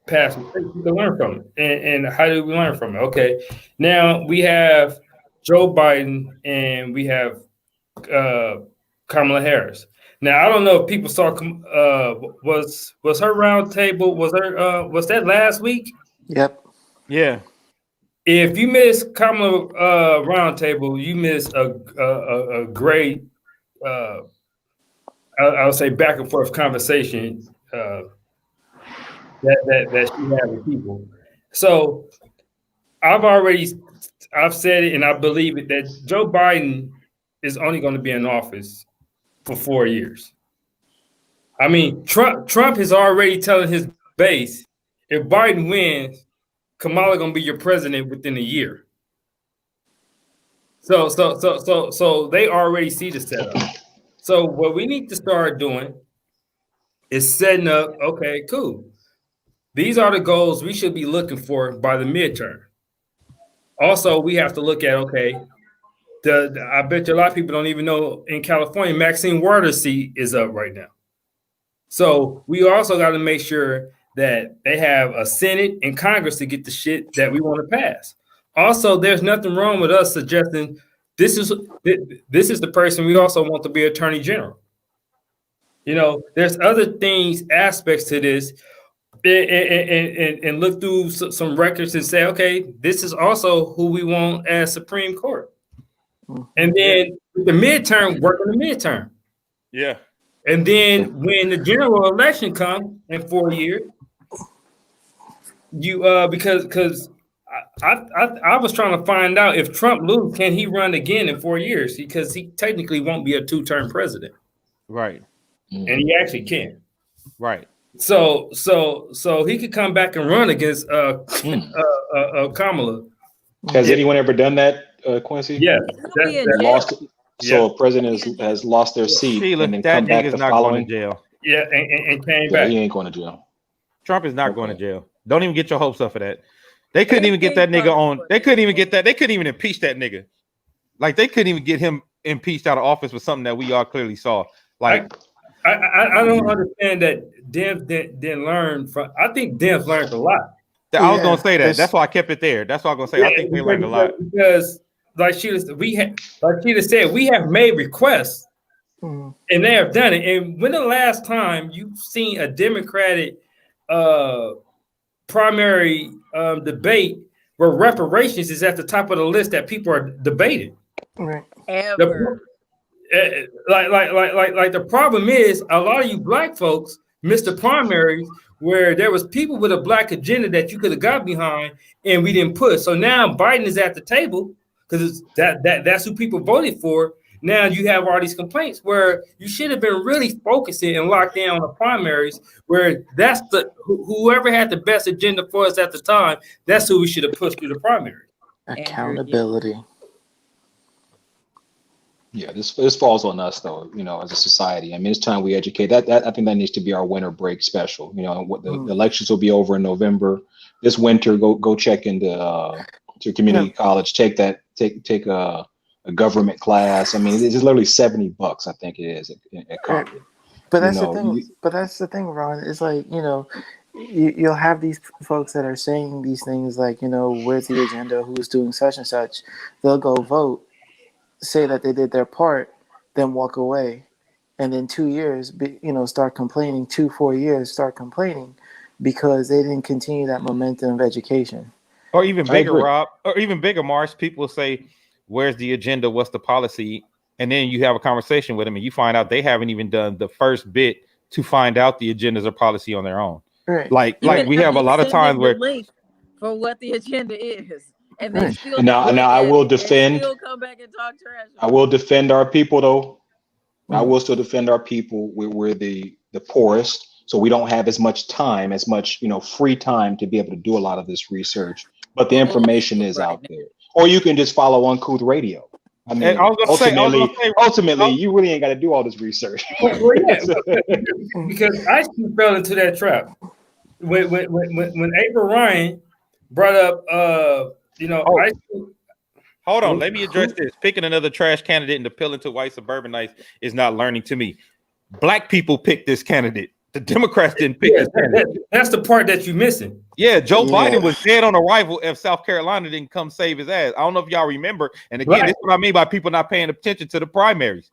past mistakes, we can learn from it. And how do we learn from it? Okay, now we have Joe Biden and we have Kamala Harris. Now I don't know if people saw was her round table was that last week? Yep. Yeah. If you miss Kamala roundtable, you miss a great, I would say, back and forth conversation that she had with people. So I've said it and I believe it that Joe Biden is only going to be in office for 4 years. I mean, Trump is already telling his base, if Biden wins, Kamala going to be your president within a year. So they already see the setup. So what we need to start doing is setting up, okay, cool. These are the goals we should be looking for by the midterm. Also, we have to look at, okay, I bet you a lot of people don't even know in California, Maxine Waters' seat is up right now. So we also got to make sure that they have a Senate and Congress to get the shit that we want to pass. Also, there's nothing wrong with us suggesting this is the person we also want to be Attorney General. There's other things, aspects to this, and look through some records and say, okay, this is also who we want as Supreme Court. And then the midterm, work on the midterm. Yeah. And then when the general election comes in 4 years, you because I was trying to find out if Trump loses, can he run again in 4 years? Because he technically won't be a two-term president. Right. And he actually can. Right. So he could come back and run against Kamala. Has anyone ever done that, Quincy? Yeah. So a president has lost their seat Sheila, and then that come back nigga's the not following. going to jail. Yeah, and came Yeah, back. he ain't going to jail. Trump is not going to jail. Don't even get your hopes up for that. They couldn't even get that nigga on. They couldn't even get that. They couldn't even impeach that nigga. Like they couldn't even get him impeached out of office with something that we all clearly saw. Like I don't understand that Dems didn't learn from. I think Dems learned a lot. I was gonna say that. That's why I kept it there. That's why I'm gonna say I think they learned a lot. Because like Sheila said, we have made requests and they have done it. And when the last time you've seen a Democratic primary debate where reparations is at the top of the list that people are debating? Right. Ever. Like the problem is a lot of you black folks missed the primaries where there was people with a black agenda that you could have got behind and we didn't push. So now Biden is at the table because that's who people voted for. Now you have all these complaints where you should have been really focusing and locked down on the primaries where that's whoever had the best agenda for us at the time, that's who we should have pushed through the primary. Accountability. Yeah, this falls on us though, as a society. I mean, it's time we educate. That I think that needs to be our winter break special. What the elections will be over in November. This winter, go check into to community college. Take a government class. I mean, it's literally $70, I think it is at Compton. But that's the thing. But that's the thing, Ron. It's like you'll have these folks that are saying these things like where's the agenda? Who's doing such and such? They'll go vote. Say that they did their part, then walk away, and then 2 years, start complaining. 4 years, start complaining because they didn't continue that momentum of education. Or even bigger, Rob, or even bigger, Mars. People say, "Where's the agenda? What's the policy?" And then you have a conversation with them, and you find out they haven't even done the first bit to find out the agendas or policy on their own. Right. Like Even we after have a you lot of send times them the where link for what the agenda is, and they Right. still And don't now look I at will it and defend. still come back and talk trash I on will defend our people though. I Mhm. will still defend our people. We're the poorest, so we don't have as much time, as much free time to be able to do a lot of this research. But the it. information Bullshit is right out now. there, or you can just follow Uncouth Radio. I and I mean, was gonna say, ultimately, you really ain't got to do all this research. Well, yeah, because I actually fell into that trap when April Ryan brought up, oh, I. hold on, let me address this. Picking another trash candidate and appealing to white suburbanites is not learning to me. Black people picked this candidate. The Democrats didn't pick this candidate. That's the part that you're missing. Yeah, Joe Yeah. Biden was dead on arrival if South Carolina didn't come save his ass. I don't know if y'all remember. And again, Right. this is what I mean by people not paying attention to the primaries.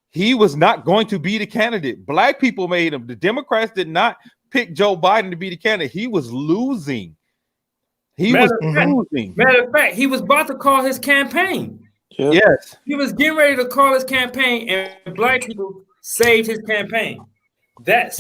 He was not going to be the candidate. Black people made him. The Democrats did not pick Joe Biden to be the candidate. He was losing. Matter of fact, he was about to call his campaign. Yep. Yes. He was getting ready to call his campaign, and black people saved his campaign. And that's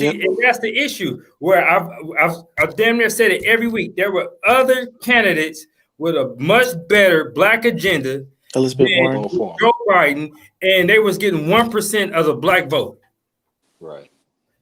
the issue. Where I've damn near said it every week. There were other candidates with a much better black agenda Elizabeth than Warren. Joe Biden, and they was getting 1% of the black vote. Right.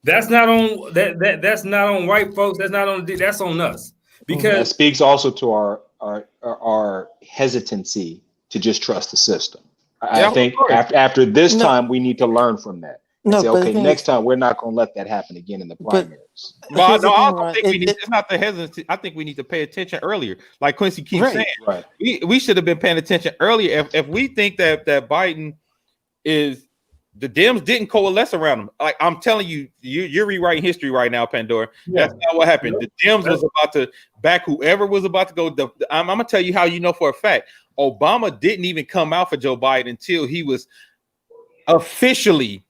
That's not on that's not on white folks. That's on us. That Because speaks also to our hesitancy to just trust the system. I think after this time, we need to learn from that. And say, okay, next time we're not going to let that happen again in the primaries. Well, no, I don't think we need. It's not the hesitancy. I think we need to pay attention earlier. Like Quincy keeps saying, right. we should have been paying attention earlier. If we think that Biden is, the Dems didn't coalesce around him. Like I'm telling you, you're rewriting history right now, Pandora. Yeah. That's not what happened. The Dems was about to back whoever was about to go. I'm gonna tell you how you know for a fact. Obama didn't even come out for Joe Biden until he was officially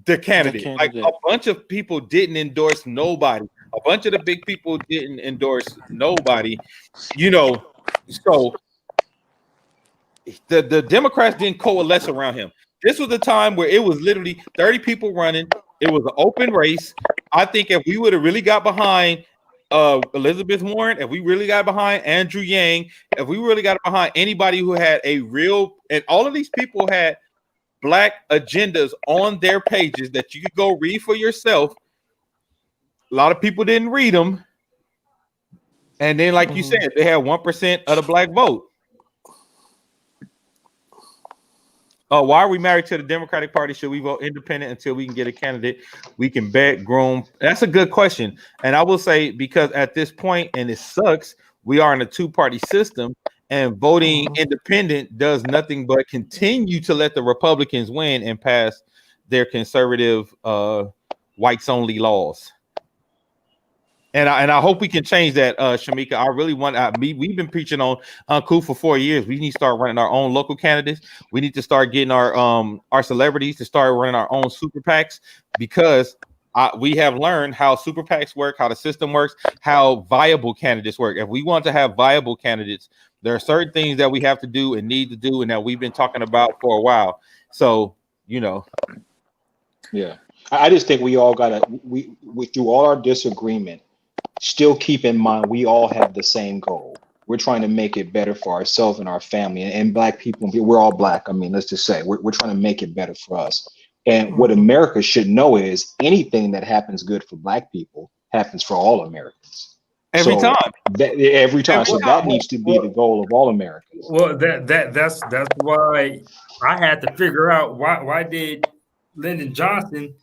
the candidate. Like a bunch of people didn't endorse nobody. A bunch of the big people didn't endorse nobody. So the Democrats didn't coalesce around him. This was a time where it was literally 30 people running. It was an open race. I think if we would have really got behind Elizabeth Warren, if we really got behind Andrew Yang, if we really got behind anybody who had a real, and all of these people had black agendas on their pages that you could go read for yourself. A lot of people didn't read them. And then, like you said, they had 1% of the black vote. Why are we married to the Democratic Party? Should we vote independent until we can get a candidate we can bet, groom? That's a good question. And I will say, because at this point, and it sucks, we are in a two-party system, and voting independent does nothing but continue to let the Republicans win and pass their conservative whites-only laws. And I hope we can change that, Shamika. I really want. We've been preaching on Uncool for 4 years. We need to start running our own local candidates. We need to start getting our celebrities to start running our own super PACs, because we have learned how super PACs work, how the system works, how viable candidates work. If we want to have viable candidates, there are certain things that we have to do and need to do, and that we've been talking about for a while. So, yeah. I just think we all gotta we through all our disagreement, still keep in mind we all have the same goal. We're trying to make it better for ourselves and our family, and black people. We're all black. I mean, let's just say we're trying to make it better for us. And what America should know is anything that happens good for black people happens for all Americans. Every time. So that needs to be the goal of all Americans. Well, that's why I had to figure out why did Lyndon Johnson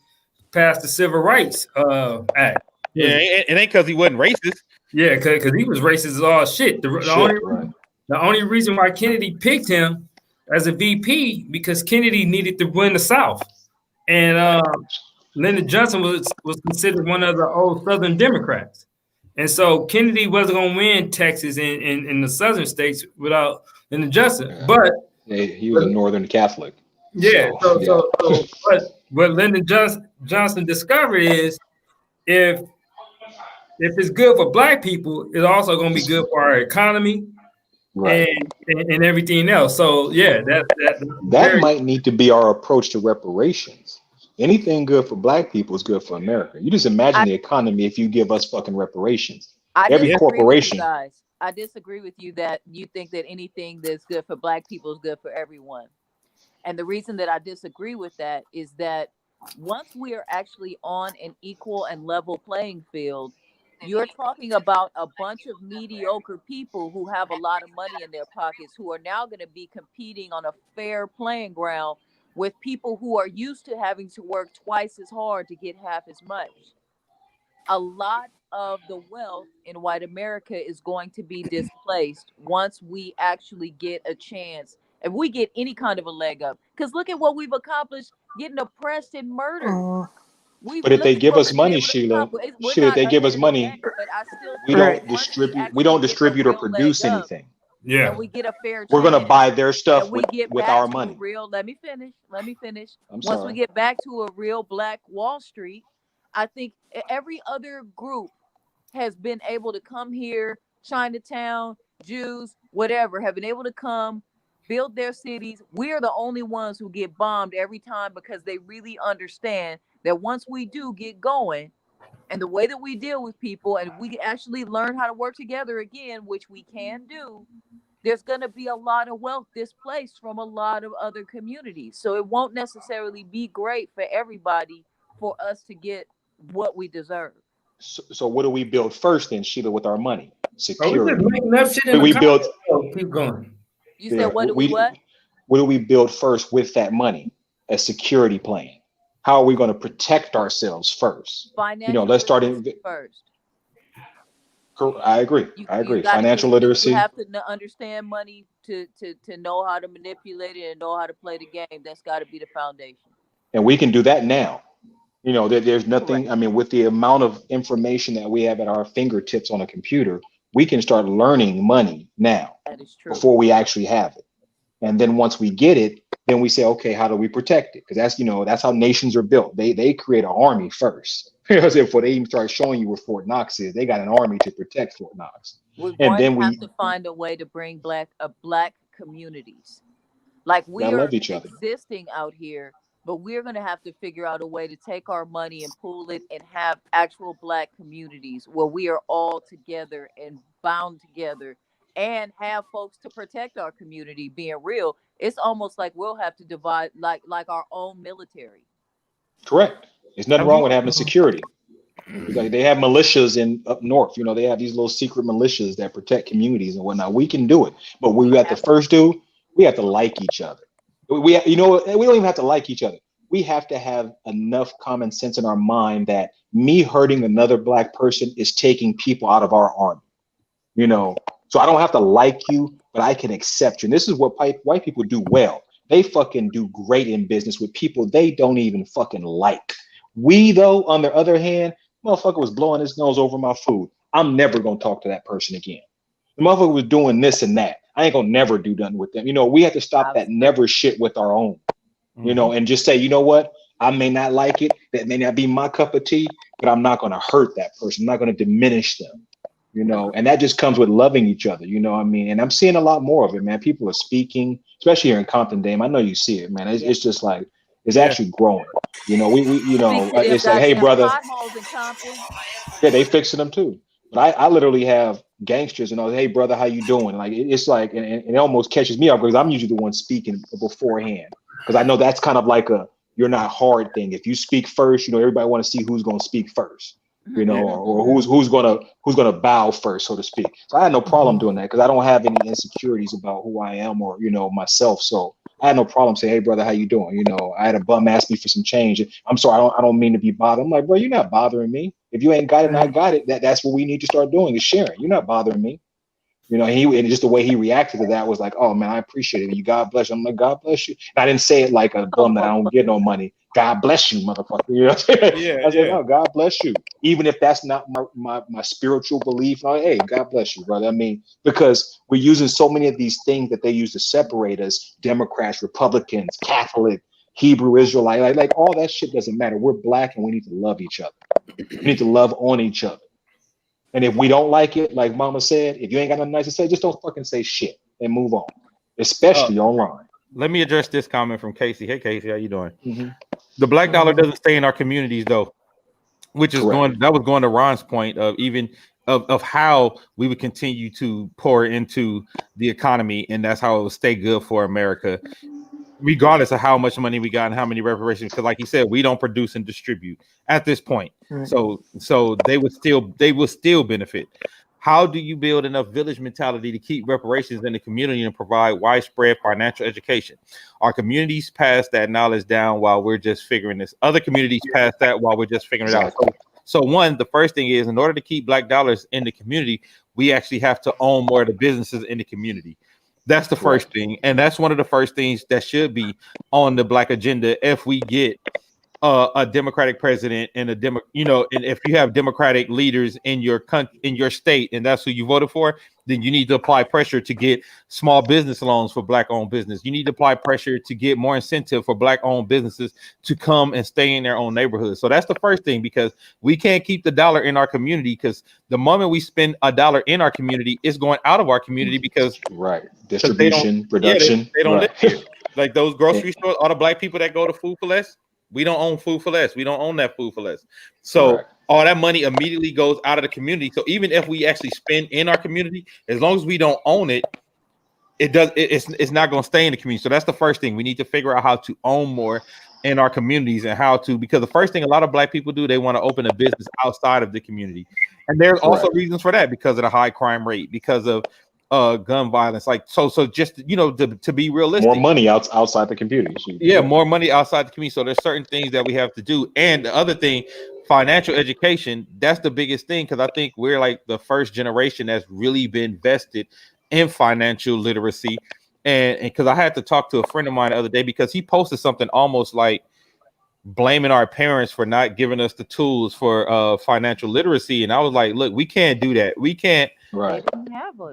pass the Civil Rights Act. Yeah, it ain't because he wasn't racist. Yeah, because he was racist as all shit. The only reason why Kennedy picked him as a VP, because Kennedy needed to win the South, and Lyndon Johnson was considered one of the old Southern Democrats, and so Kennedy wasn't going to win Texas in the Southern states without Lyndon Johnson. But he was a Northern Catholic. Yeah. So what Lyndon Johnson discovered is if it's good for black people, it's also going to be good for our economy, and everything else. So yeah, that might need to be our approach to reparations. Anything good for black people is good for America. You just imagine the economy if you give us fucking reparations. I Every disagree with you corporation. guys. I disagree with you that you think that anything that's good for black people is good for everyone. And the reason that I disagree with that is that once we are actually on an equal and level playing field, you're talking about a bunch of mediocre people who have a lot of money in their pockets who are now going to be competing on a fair playing ground with people who are used to having to work twice as hard to get half as much. A lot of the wealth in white America is going to be displaced once we actually get a chance. If we get any kind of a leg up, because look at what we've accomplished getting oppressed and murdered. We But if look they at give what us we've been money, able to Sheila, accomplish. We're Sheila, if not they give ahead us of the game, money, but I still we think Right. that don't once we distribute, we actually don't get the distribute or real leg produce up anything. Yeah. and we get a fair We're gonna chance, buy their and stuff we get with back our to a money. real, let me finish. I'm Once we sorry. get back to a real black Wall Street, I think every other group has been able to come here, Chinatown, Jews, whatever, have been able to come, build their cities. We're the only ones who get bombed every time because they really understand that once we do get going, and the way that we deal with people and we actually learn how to work together again, which we can do, there's going to be a lot of wealth displaced from a lot of other communities. So it won't necessarily be great for everybody for us to get what we deserve. So what do we build first then, Sheila, with our money? Are we just Security. making up shit in We the build, comments? Oh, keep going. You said, yeah, what do we what? what do we build first with that money? A security plan. How are we going to protect ourselves first? Financial Let's start literacy in. first. I agree. I You agree. got to Financial you literacy, have to understand money to know how to manipulate it and know how to play the game. That's got to be the foundation. and we can do that now. There's Correct. nothing. I mean, with the amount of information that we have at our fingertips on a computer, we can start learning money now That is true. before we actually have it. And then once we get it, then we say, okay, how do we protect it? Because that's how nations are built. They create an army first. Before they even start showing you where Fort Knox is, they got an army to protect Fort Knox. We're And going to then have to find a way to bring black communities. Like we gotta are love each other. existing out here, but we're going to have to figure out a way to take our money and pool it and have actual black communities where we are all together and bound together and have folks to protect our community. Being real, it's almost like we'll have to divide like our own military. Correct. There's nothing Have wrong you with having security. Like they have militias in up north. They have these little secret militias that protect communities and whatnot. We can do it, but what we have to first do, we have to like each other. We don't even have to like each other. We have to have enough common sense in our mind that me hurting another black person is taking people out of our army. So I don't have to like you, but I can accept you. And this is what white people do well. They fucking do great in business with people they don't even fucking like. We, though, on the other hand, motherfucker was blowing his nose over my food. I'm never gonna talk to that person again. The motherfucker was doing this and that. I ain't gonna never do nothing with them. We have to stop that never shit with our own. And just say, you know what? I may not like it. That may not be my cup of tea, but I'm not gonna hurt that person. I'm not gonna diminish them. And that just comes with loving each other. I mean, and I'm seeing a lot more of it, man. People are speaking, especially here in Compton, Dame. I know you see it, man. It's just like it's actually growing. Speak to them It's like, hey, goddamn brother, potholes in Compton. yeah, they fixing them too. But I literally have gangsters and I was, hey, brother, how you doing? Like it's like, and it almost catches me off because I'm usually the one speaking beforehand because I know that's kind of like a you're not hard thing. If you speak first, everybody want to see who's going to speak first. Or who's gonna bow first, so to speak. So I had no problem doing that because I don't have any insecurities about who I am or myself. So I had no problem saying, "Hey, brother, how you doing?" I had a bum ask me for some change. I'm sorry, I don't mean to be bothered. I'm like, bro, you're not bothering me. If you ain't got it and I got it, that's what we need to start doing is sharing. You're not bothering me. And just the way he reacted to that was like, oh man, I appreciate it. You God bless you. I'm like, God bless you. And I didn't say it like a bum that I don't get no money. God bless you, motherfucker. I said, no, God bless you. Even if that's not my spiritual belief. Hey, God bless you, brother. I mean, because we're using so many of these things that they use to separate us, Democrats, Republicans, Catholic, Hebrew, Israelite, like all that shit doesn't matter. We're black and we need to love each other. We need to love on each other. And if we don't like it, like Mama said, if you ain't got nothing nice to say, just don't fucking say shit and move on, especially online. let me address this comment from Casey. Hey, Casey, how you doing? Mm-hmm. The black dollar doesn't stay in our communities though, which is Correct. that was going to Ron's point of even of how we would continue to pour into the economy, and that's how it would stay good for America, regardless of how much money we got and how many reparations. Because, like you said, we don't produce and distribute at this point, Right. so they would still benefit. How do you build enough village mentality to keep reparations in the community and provide widespread financial education? Our communities pass that knowledge down while we're just figuring this. Other communities pass that while we're just figuring it out. Exactly. So one, the first thing is, in order to keep black dollars in the community, we actually have to own more of the businesses in the community. That's the first thing, and that's one of the first things that should be on the black agenda if we get a Democratic president and and if you have Democratic leaders in your country, in your state, and that's who you voted for, then you need to apply pressure to get small business loans for black-owned business. You need to apply pressure to get more incentive for black-owned businesses to come and stay in their own neighborhoods. So that's the first thing, because we can't keep the dollar in our community, because the moment we spend a dollar in our community, it's going out of our community because distribution, production. They don't live here. Like those grocery stores, all the black people that go to Food for Less, we don't own Food for Less. We don't own that Food for Less. So all that money immediately goes out of the community. So even if we actually spend in our community, as long as we don't own it, it's not going to stay in the community. So that's the first thing. We need to figure out how to own more in our communities, and how to, because the first thing a lot of black people do, they want to open a business outside of the community. And there's also reasons for that, because of the high crime rate, because of gun violence, like so just to be realistic, more money outside the community. More money outside the community. So there's certain things that we have to do. And the other thing, financial education, that's the biggest thing, because I think we're like the first generation that's really been vested in financial literacy. And because I had to talk to a friend of mine the other day, because he posted something almost like blaming our parents for not giving us the tools for financial literacy, and I was like, look, we can't do that. We can't.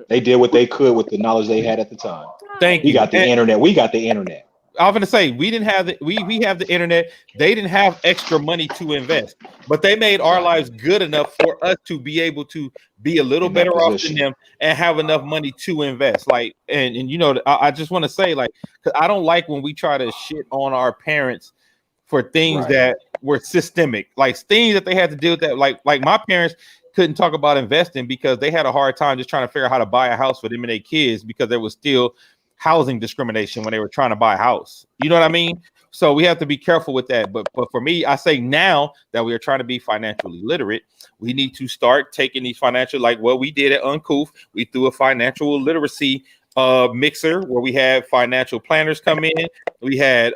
They did what they could with the knowledge they had at the time. Thank you. We got the internet. I was gonna say, we didn't have we have the internet. They didn't have extra money to invest, but they made our lives good enough for us to be able to be a little better off than them and have enough money to invest. Like, and I just want to say, like, because I don't like when we try to shit on our parents for things that were systemic, like things that they had to deal with. That like my parents couldn't talk about investing because they had a hard time just trying to figure out how to buy a house for them and their kids, because there was still housing discrimination when they were trying to buy a house. You know what I mean? So we have to be careful with that. But for me, I say now that we are trying to be financially literate, we need to start taking these financial, like what we did at Uncouth. We threw a financial literacy mixer where we had financial planners come in. We had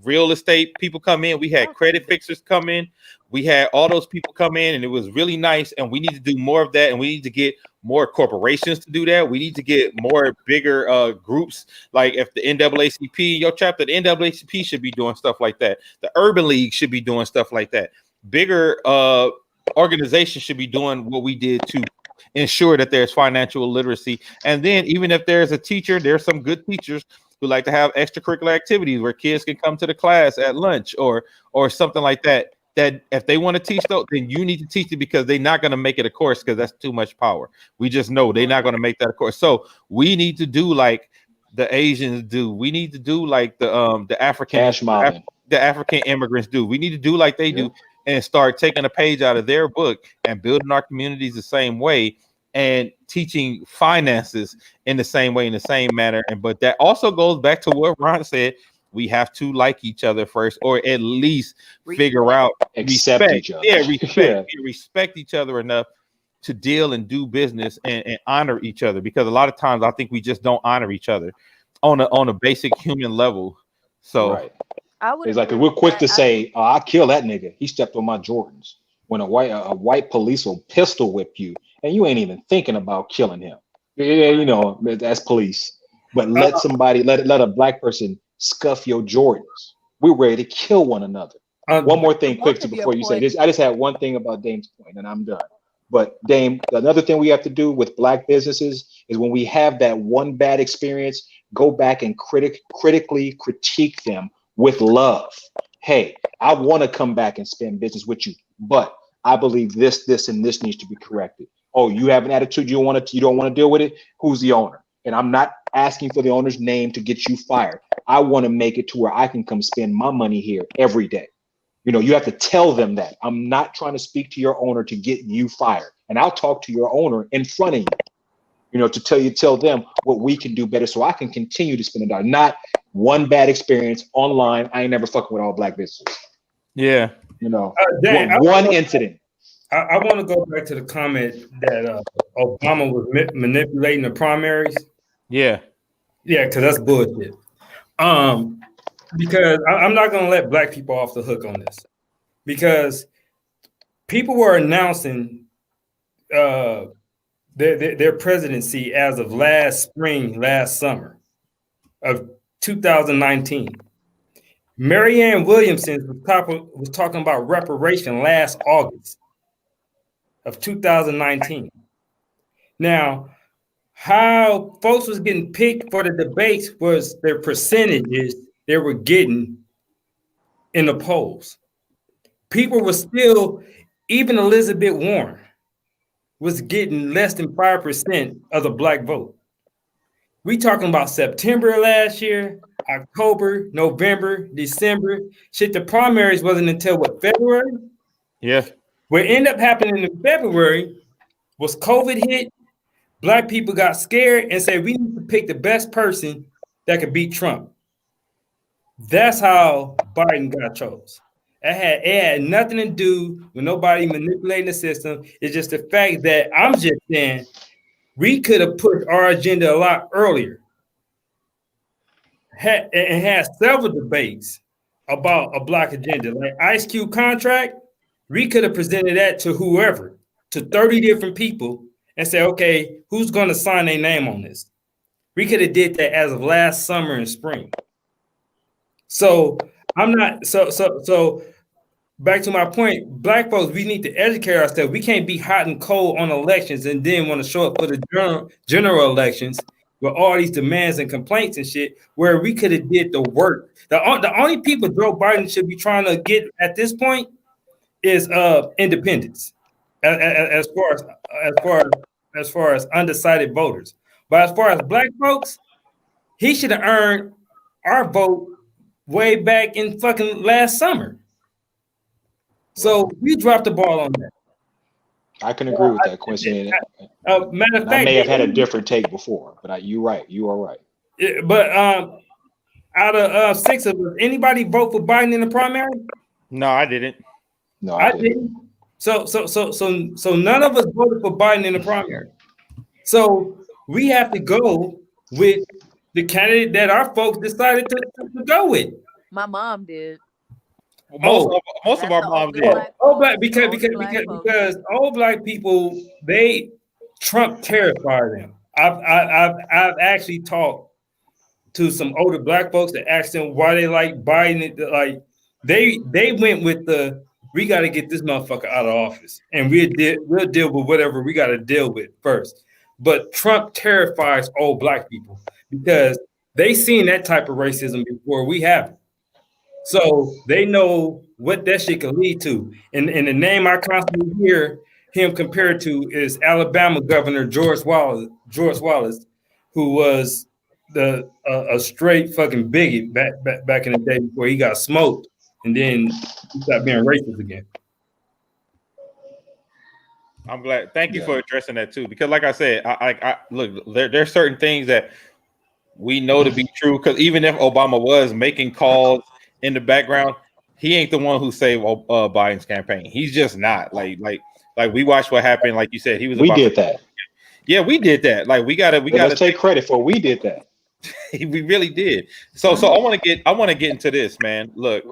real estate people come in. We had credit fixers come in. We had all those people come in, and it was really nice. And we need to do more of that. And we need to get more corporations to do that. We need to get more bigger groups. Like if the NAACP, your chapter, the NAACP should be doing stuff like that. The Urban League should be doing stuff like that. Bigger organizations should be doing what we did to ensure that there's financial literacy. And then even if there's a teacher, there's some good teachers who like to have extracurricular activities where kids can come to the class at lunch or something like that. That if they want to teach, though, then you need to teach it, because they're not going to make it a course, because that's too much power. We just know they're not going to make that a course. So we need to do like the Asians do. We need to do like the African the African immigrants do. We need to do like they do, and start taking a page out of their book and building our communities the same way, and teaching finances in the same way, in the same manner. And but that also goes back to what Ron said. We have to like each other first, or at least figure out accept each other. Respect each other enough to deal and do business and honor each other. Because a lot of times I think we just don't honor each other on a basic human level. So it's like we're quick to say, "Oh, I kill that nigga. He stepped on my Jordans." When a white police will pistol whip you, and you ain't even thinking about killing him. That's police. But let a black person scuff your Jordans. We're ready to kill one another. One more thing quickly before you say this. I just had one thing about Dame's point, and I'm done. But Dame, another thing we have to do with black businesses is when we have that one bad experience, go back and critically critique them with love. Hey, I want to come back and spend business with you, but I believe this, and this needs to be corrected. Oh, you have an attitude, you don't want to deal with it. Who's the owner? And I'm not asking for the owner's name to get you fired. I want to make it to where I can come spend my money here every day. You know, you have to tell them that. I'm not trying to speak to your owner to get you fired. And I'll talk to your owner in front of you know, to tell them what we can do better so I can continue to spend a dollar. Not one bad experience online. I ain't never fucking with all black businesses. Yeah. You know, Dan, one incident. I want to go back to the comment that Obama was manipulating the primaries. Yeah. Yeah, because that's bullshit. Because I'm not going to let black people off the hook on this. Because people were announcing their presidency as of last summer of 2019. Marianne Williamson was talking about reparation last August of 2019. Now, how folks was getting picked for the debates was their percentages they were getting in the polls. People were still, even Elizabeth Warren was getting less than 5% of the black vote. We talking about September last year, October, November, December. Shit, the primaries wasn't until what, February? Yeah. What ended up happening in February was COVID hit. Black people got scared and said, we need to pick the best person that could beat Trump. That's how Biden got chose. It had nothing to do with nobody manipulating the system. It's just the fact that I'm just saying we could have put our agenda a lot earlier and had several debates about a black agenda. Like Ice Cube contract, we could have presented that to whoever, to 30 different people and say, okay, who's going to sign their name on this? We could have did that as of last summer and spring. So I'm not, so back to my point, black folks, we need to educate ourselves. We can't be hot and cold on elections and then want to show up for the general elections with all these demands and complaints and shit, where we could have did the work. The only people Joe Biden should be trying to get at this point is independents, as far as undecided voters. But as far as black folks, he should have earned our vote way back in fucking last summer. So we dropped the ball on that. I can agree with that, Quincy. Matter of fact, I may have had a different take before, but you're right. You are right. But out of 6 of us, anybody vote for Biden in the primary? No, I didn't. No, I didn't. So none of us voted for Biden in the primary. So we have to go with the candidate that our folks decided to go with. My mom did. Most of our moms did. Because old black people, Trump terrified them. I've actually talked to some older black folks that asked them why they like Biden. Like they went with we got to get this motherfucker out of office, and we'll deal with whatever we got to deal with first. But Trump terrifies old black people because they seen that type of racism before we haven't. So they know what that shit can lead to. And the name I constantly hear him compared to is Alabama Governor George Wallace, who was a straight fucking bigot back in the day before he got smoked, and then he stopped being racist again. I'm glad. Thank you for addressing that too, because like I said, I look, there's certain things that we know to be true. Because even if Obama was making calls in the background, he ain't the one who saved Biden's campaign. He's just not. Like we watched what happened. Like you said, he was. We did that. Yeah, we did that. Like we gotta take credit for we did that. We really did. So I want to get into this, man. Look,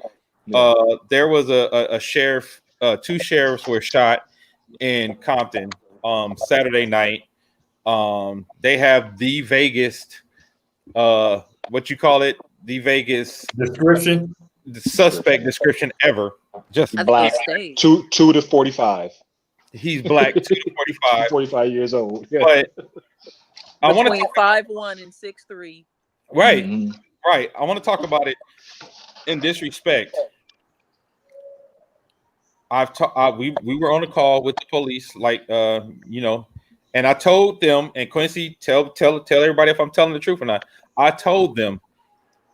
there was a sheriff. 2 sheriffs were shot in Compton Saturday night. They have the vaguest what you call it, the Vegas description, the suspect description ever. Just black, 2 to 45. He's black, 2 to 45. 45 years old. Yeah. But I want to 5'1" and 6'3". Right, right. I want to talk about it in this respect. We were on a call with the police, like And I told them, and Quincy, tell everybody if I'm telling the truth or not. I told them,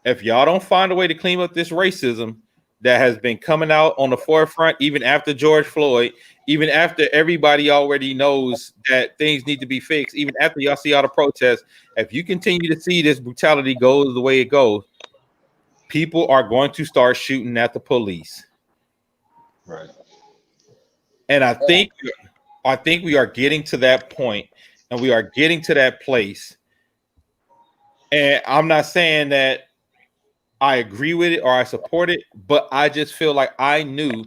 if y'all don't find a way to clean up this racism that has been coming out on the forefront, even after George Floyd, even after everybody already knows that things need to be fixed, even after y'all see all the protests, if you continue to see this brutality go the way it goes, people are going to start shooting at the police. Right. And I think we are getting to that point, and we are getting to that place. And I'm not saying that I agree with it or I support it, but I just feel like I knew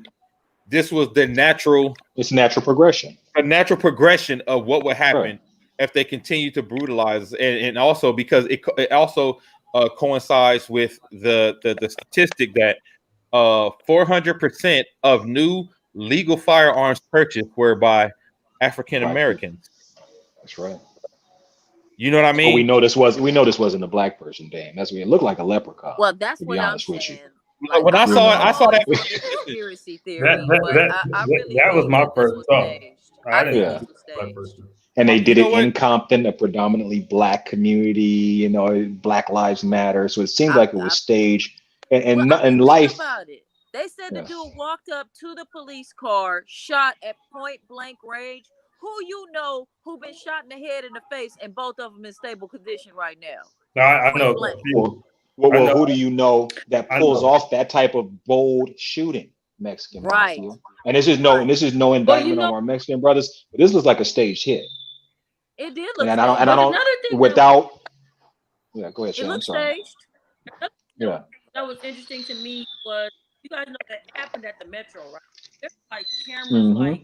this was the natural progression. A natural progression of what would happen Right. if they continue to brutalize, and also because it also coincides with the statistic that 400% of new legal firearms purchased were by African Americans. That's right. You know what I mean? But we know this wasn't a black person, damn. That's what it looked like, a leprechaun. Well, that's to what be I'm honest with saying. you. Like, when I saw that conspiracy theory, that was my first thought. I really Yeah. think this was staged. And they did You know it in what? Compton, a predominantly black community, you know, Black Lives Matter. So it seems like it was staged. And think life. about it. They said the Yes. dude walked up to the police car, shot at point blank range. Who who been shot in the head and the face, and both of them in stable condition right now? I know. Well, who do you know that pulls off that type of bold shooting? Mexican mafia. And this is no indictment on our Mexican brothers, but this looks like a staged hit. It did look and staged. I don't without yeah, go ahead, Shay. It I'm looked sorry. staged. Yeah. That was interesting to me was, you guys know that happened at the Metro, right? There's like cameras,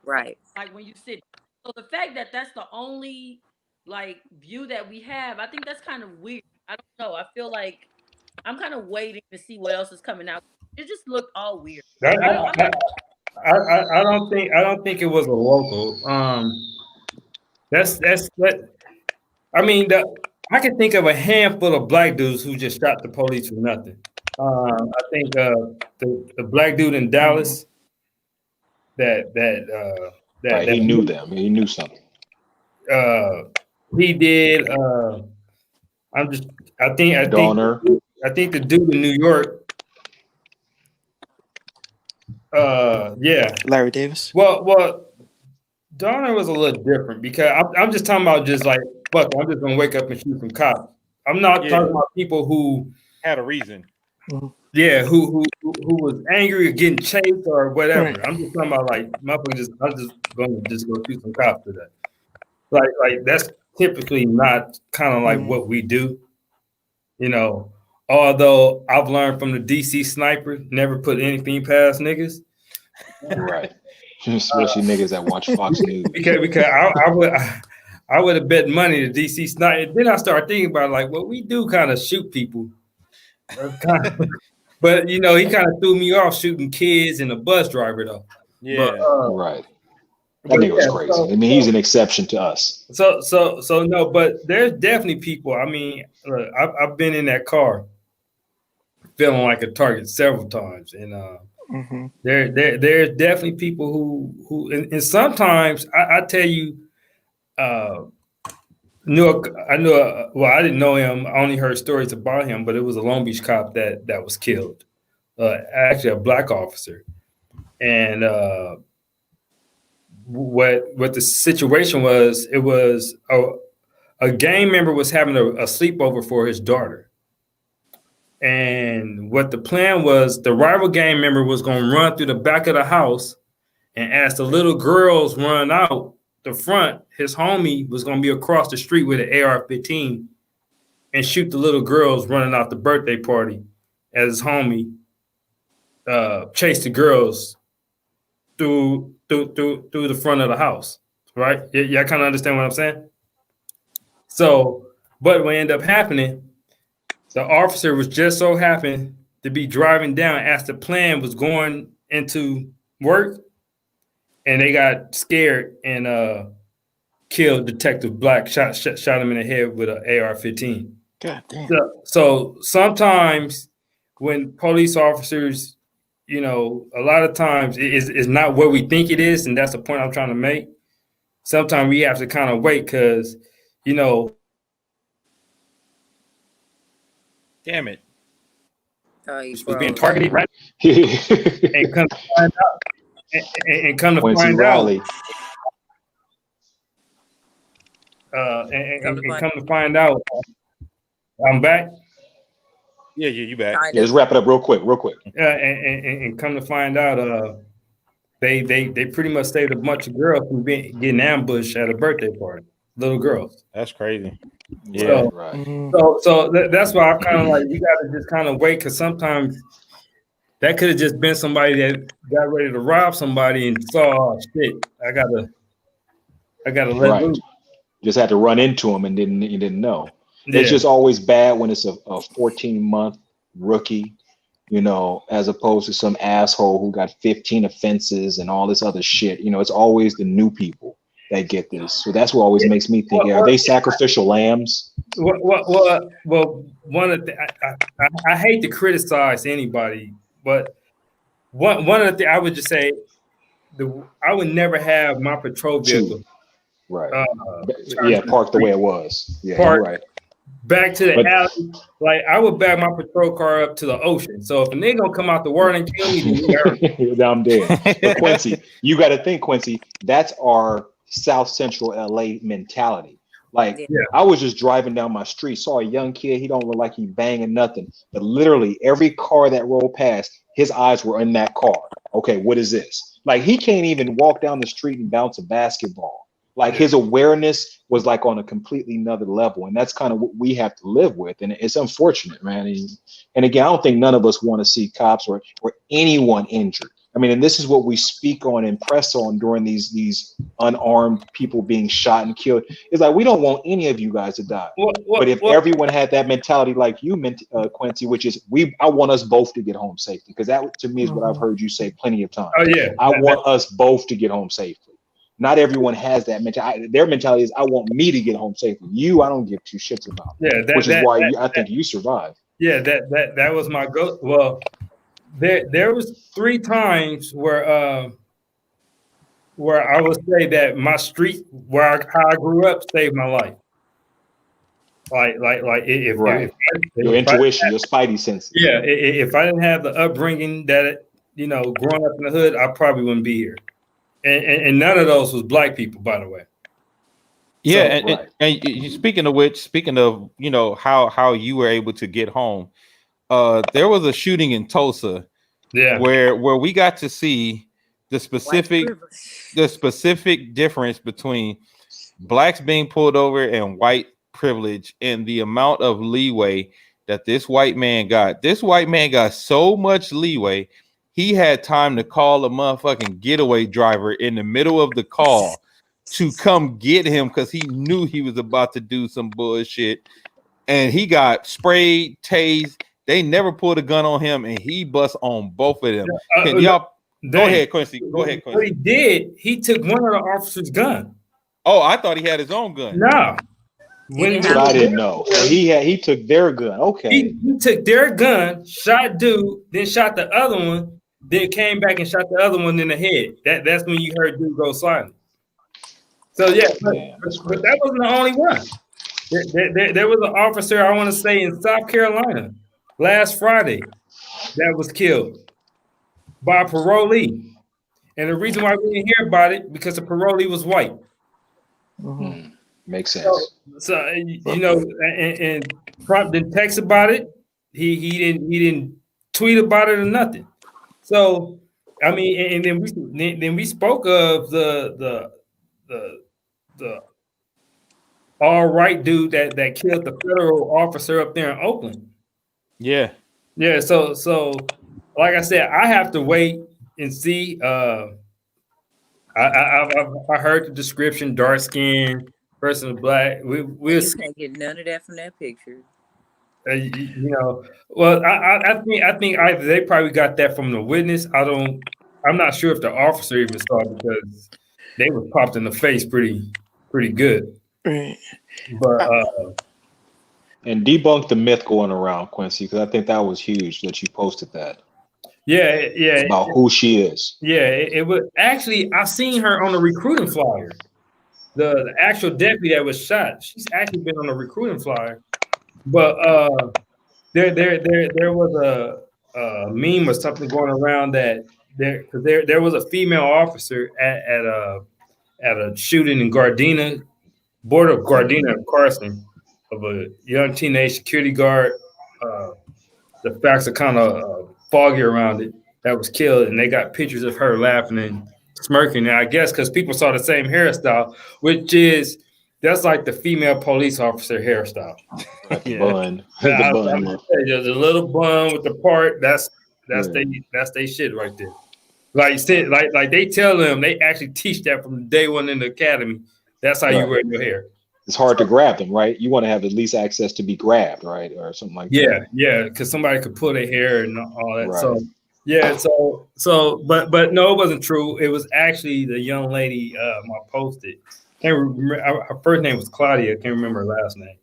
right, like when you sit. So the fact that that's the only like view that we have, I think that's kind of weird. I don't know. I feel like I'm kind of waiting to see what else is coming out. It just looked all weird. I don't think it was a local. That's I mean, I can think of a handful of black dudes who just shot the police for nothing. I think the black dude in Dallas that he knew them. He knew something. He did. I think the dude in New York. Yeah, Larry Davis. Well, Donner was a little different because I'm just talking about just like, fuck, I'm just gonna wake up and shoot some cops. I'm not talking about people who had a reason. Yeah, who was angry or getting chased or whatever. Right. I'm just talking about like motherfuckers. I'm just gonna go shoot some cops today. Like that's typically not kind of like what we do, you know. Although I've learned from the DC sniper, never put anything past niggas. Right. Especially niggas that watch Fox News. Because I would have bet money to DC sniper. Then I started thinking about like, well, we do kind of shoot people. But you know, he kind of threw me off shooting kids and a bus driver though. Yeah, right. That nigga was crazy. I mean, he's an exception to us. So no, but there's definitely people. I mean, look, I've been in that car feeling like a target several times, and there's definitely people who and sometimes I tell you, I didn't know him. I only heard stories about him, but it was a Long Beach cop that was killed. Actually, a black officer, and what the situation was, it was a gang member was having a sleepover for his daughter. And what the plan was, the rival gang member was going to run through the back of the house, and as the little girls run out the front, his homie was going to be across the street with an AR-15 and shoot the little girls running out the birthday party as his homie chased the girls through the front of the house, right? Y'all kind of understand what I'm saying? So, but what ended up happening, the officer was just so happened to be driving down as the plan was going into work, and they got scared and killed Detective Black, shot him in the head with an AR-15. God damn. So sometimes when police officers, you know, a lot of times it's not what we think it is, and that's the point I'm trying to make. sometimes we have to kind of wait because, you know. Damn it. Oh, you Was being froze. targeted, right? and come to find out, and come to Quincy find Riley. out, and come to find out, I'm back. Yeah, you back. Yeah, let's wrap it up real quick. And come to find out, they pretty much saved a bunch of girls from getting ambushed at a birthday party. Little girls. That's crazy. Yeah, So, right. So that's why I'm kind of like, we got to just kind of wait, because sometimes that could have just been somebody that got ready to rob somebody and saw, oh, shit, I gotta let loose. Just had to run into him and didn't know. Yeah. It's just always bad when it's a 14-month rookie, you know, as opposed to some asshole who got 15 offenses and all this other shit. You know, it's always the new people that get this. So that's what always makes me think, are they sacrificial lambs? Well, one of the, I hate to criticize anybody, but one of the things I would just say, I would never have my patrol vehicle. Right. Parked the way it was. Yeah, you're right. Back to the alley. Like, I would back my patrol car up to the ocean. So if a nigga gonna come out the water and kill me, then I'm dead. But Quincy, you got to think, Quincy, that's our South Central LA mentality. Like, I was just driving down my street, saw a young kid. He don't look like he banging nothing, but literally every car that rolled past, his eyes were in that car. Okay, what is this? Like, he can't even walk down the street and bounce a basketball. Like, his awareness was like on a completely another level. And that's kind of what we have to live with. And it's unfortunate, man. And again, I don't think none of us want to see cops or anyone injured. I mean, and this is what we speak on and press on during these unarmed people being shot and killed. It's like, we don't want any of you guys to die. But if everyone had that mentality like you meant, Quincy, which is I want us both to get home safely, because that to me is what I've heard you say plenty of times. Oh yeah, I want us both to get home safely. Not everyone has that mentality. Their mentality is, I want me to get home safely. You, I don't give two shits about. Yeah, which is why I think you survived. Yeah, that was my goal. Well, there was 3 times where I would say that my street, how I grew up, saved my life. Like if your intuition, your spidey senses. Yeah, if I didn't have the upbringing that, you know, growing up in the hood, I probably wouldn't be here. And none of those was black people, by the way. Yeah, so, and speaking of, you know, how you were able to get home, there was a shooting in Tulsa, where we got to see the specific difference between blacks being pulled over and white privilege, and the amount of leeway that this white man got. This white man got so much leeway. He had time to call a motherfucking getaway driver in the middle of the call to come get him, because he knew he was about to do some bullshit. And he got sprayed, tased. They never pulled a gun on him, and he bust on both of them. Can y'all go ahead, Quincy? Go ahead, Quincy. What he did, he took one of the officer's gun. Oh, I thought he had his own gun. No. I didn't know. He took their gun. Okay. He took their gun, shot dude, then shot the other one, then came back and shot the other one in the head. That's when you heard dude go silent. So yeah, but that wasn't the only one. There was an officer, I want to say, in South Carolina last Friday that was killed by a parolee. And the reason why we didn't hear about it, because the parolee was white. Mm-hmm. Makes sense. So you know, and Trump didn't text about it. He didn't tweet about it or nothing. So I mean, and then we spoke of the all right dude that killed the federal officer up there in Oakland. Yeah. So like I said, I have to wait and see. I heard the description: dark skin, person of black. We'll can't get none of that from that picture. You know, well, I think either they probably got that from the witness. I'm not sure if the officer even saw it, because they were popped in the face pretty good. Right. But and debunk the myth going around, Quincy, because I think that was huge that you posted that. Yeah. About who she is. Yeah, it was actually, I seen her on the recruiting flyer. the actual deputy that was shot, she's actually been on a recruiting flyer. But there was a meme or something going around that there was a female officer at a shooting in Gardena, border of Gardena and Carson, of a young teenage security guard. Uh, the facts are kind of foggy around it. That was killed, and they got pictures of her laughing and smirking. And I guess because people saw the same hairstyle, which is that's like the female police officer hairstyle. Got the Yeah. bun. The bun look. There's a little bun with the part. That's they shit right there. Like said, like they tell them they actually teach that from day one in the academy. That's how you Right. wear your hair. It's hard to grab them, right? You want to have at least access to be grabbed, right, or something like that. Yeah, because somebody could pull their hair and all that. Right. So yeah, but no, it wasn't true. It was actually the young lady I posted. Can't remember, her first name was Claudia. I can't remember her last name.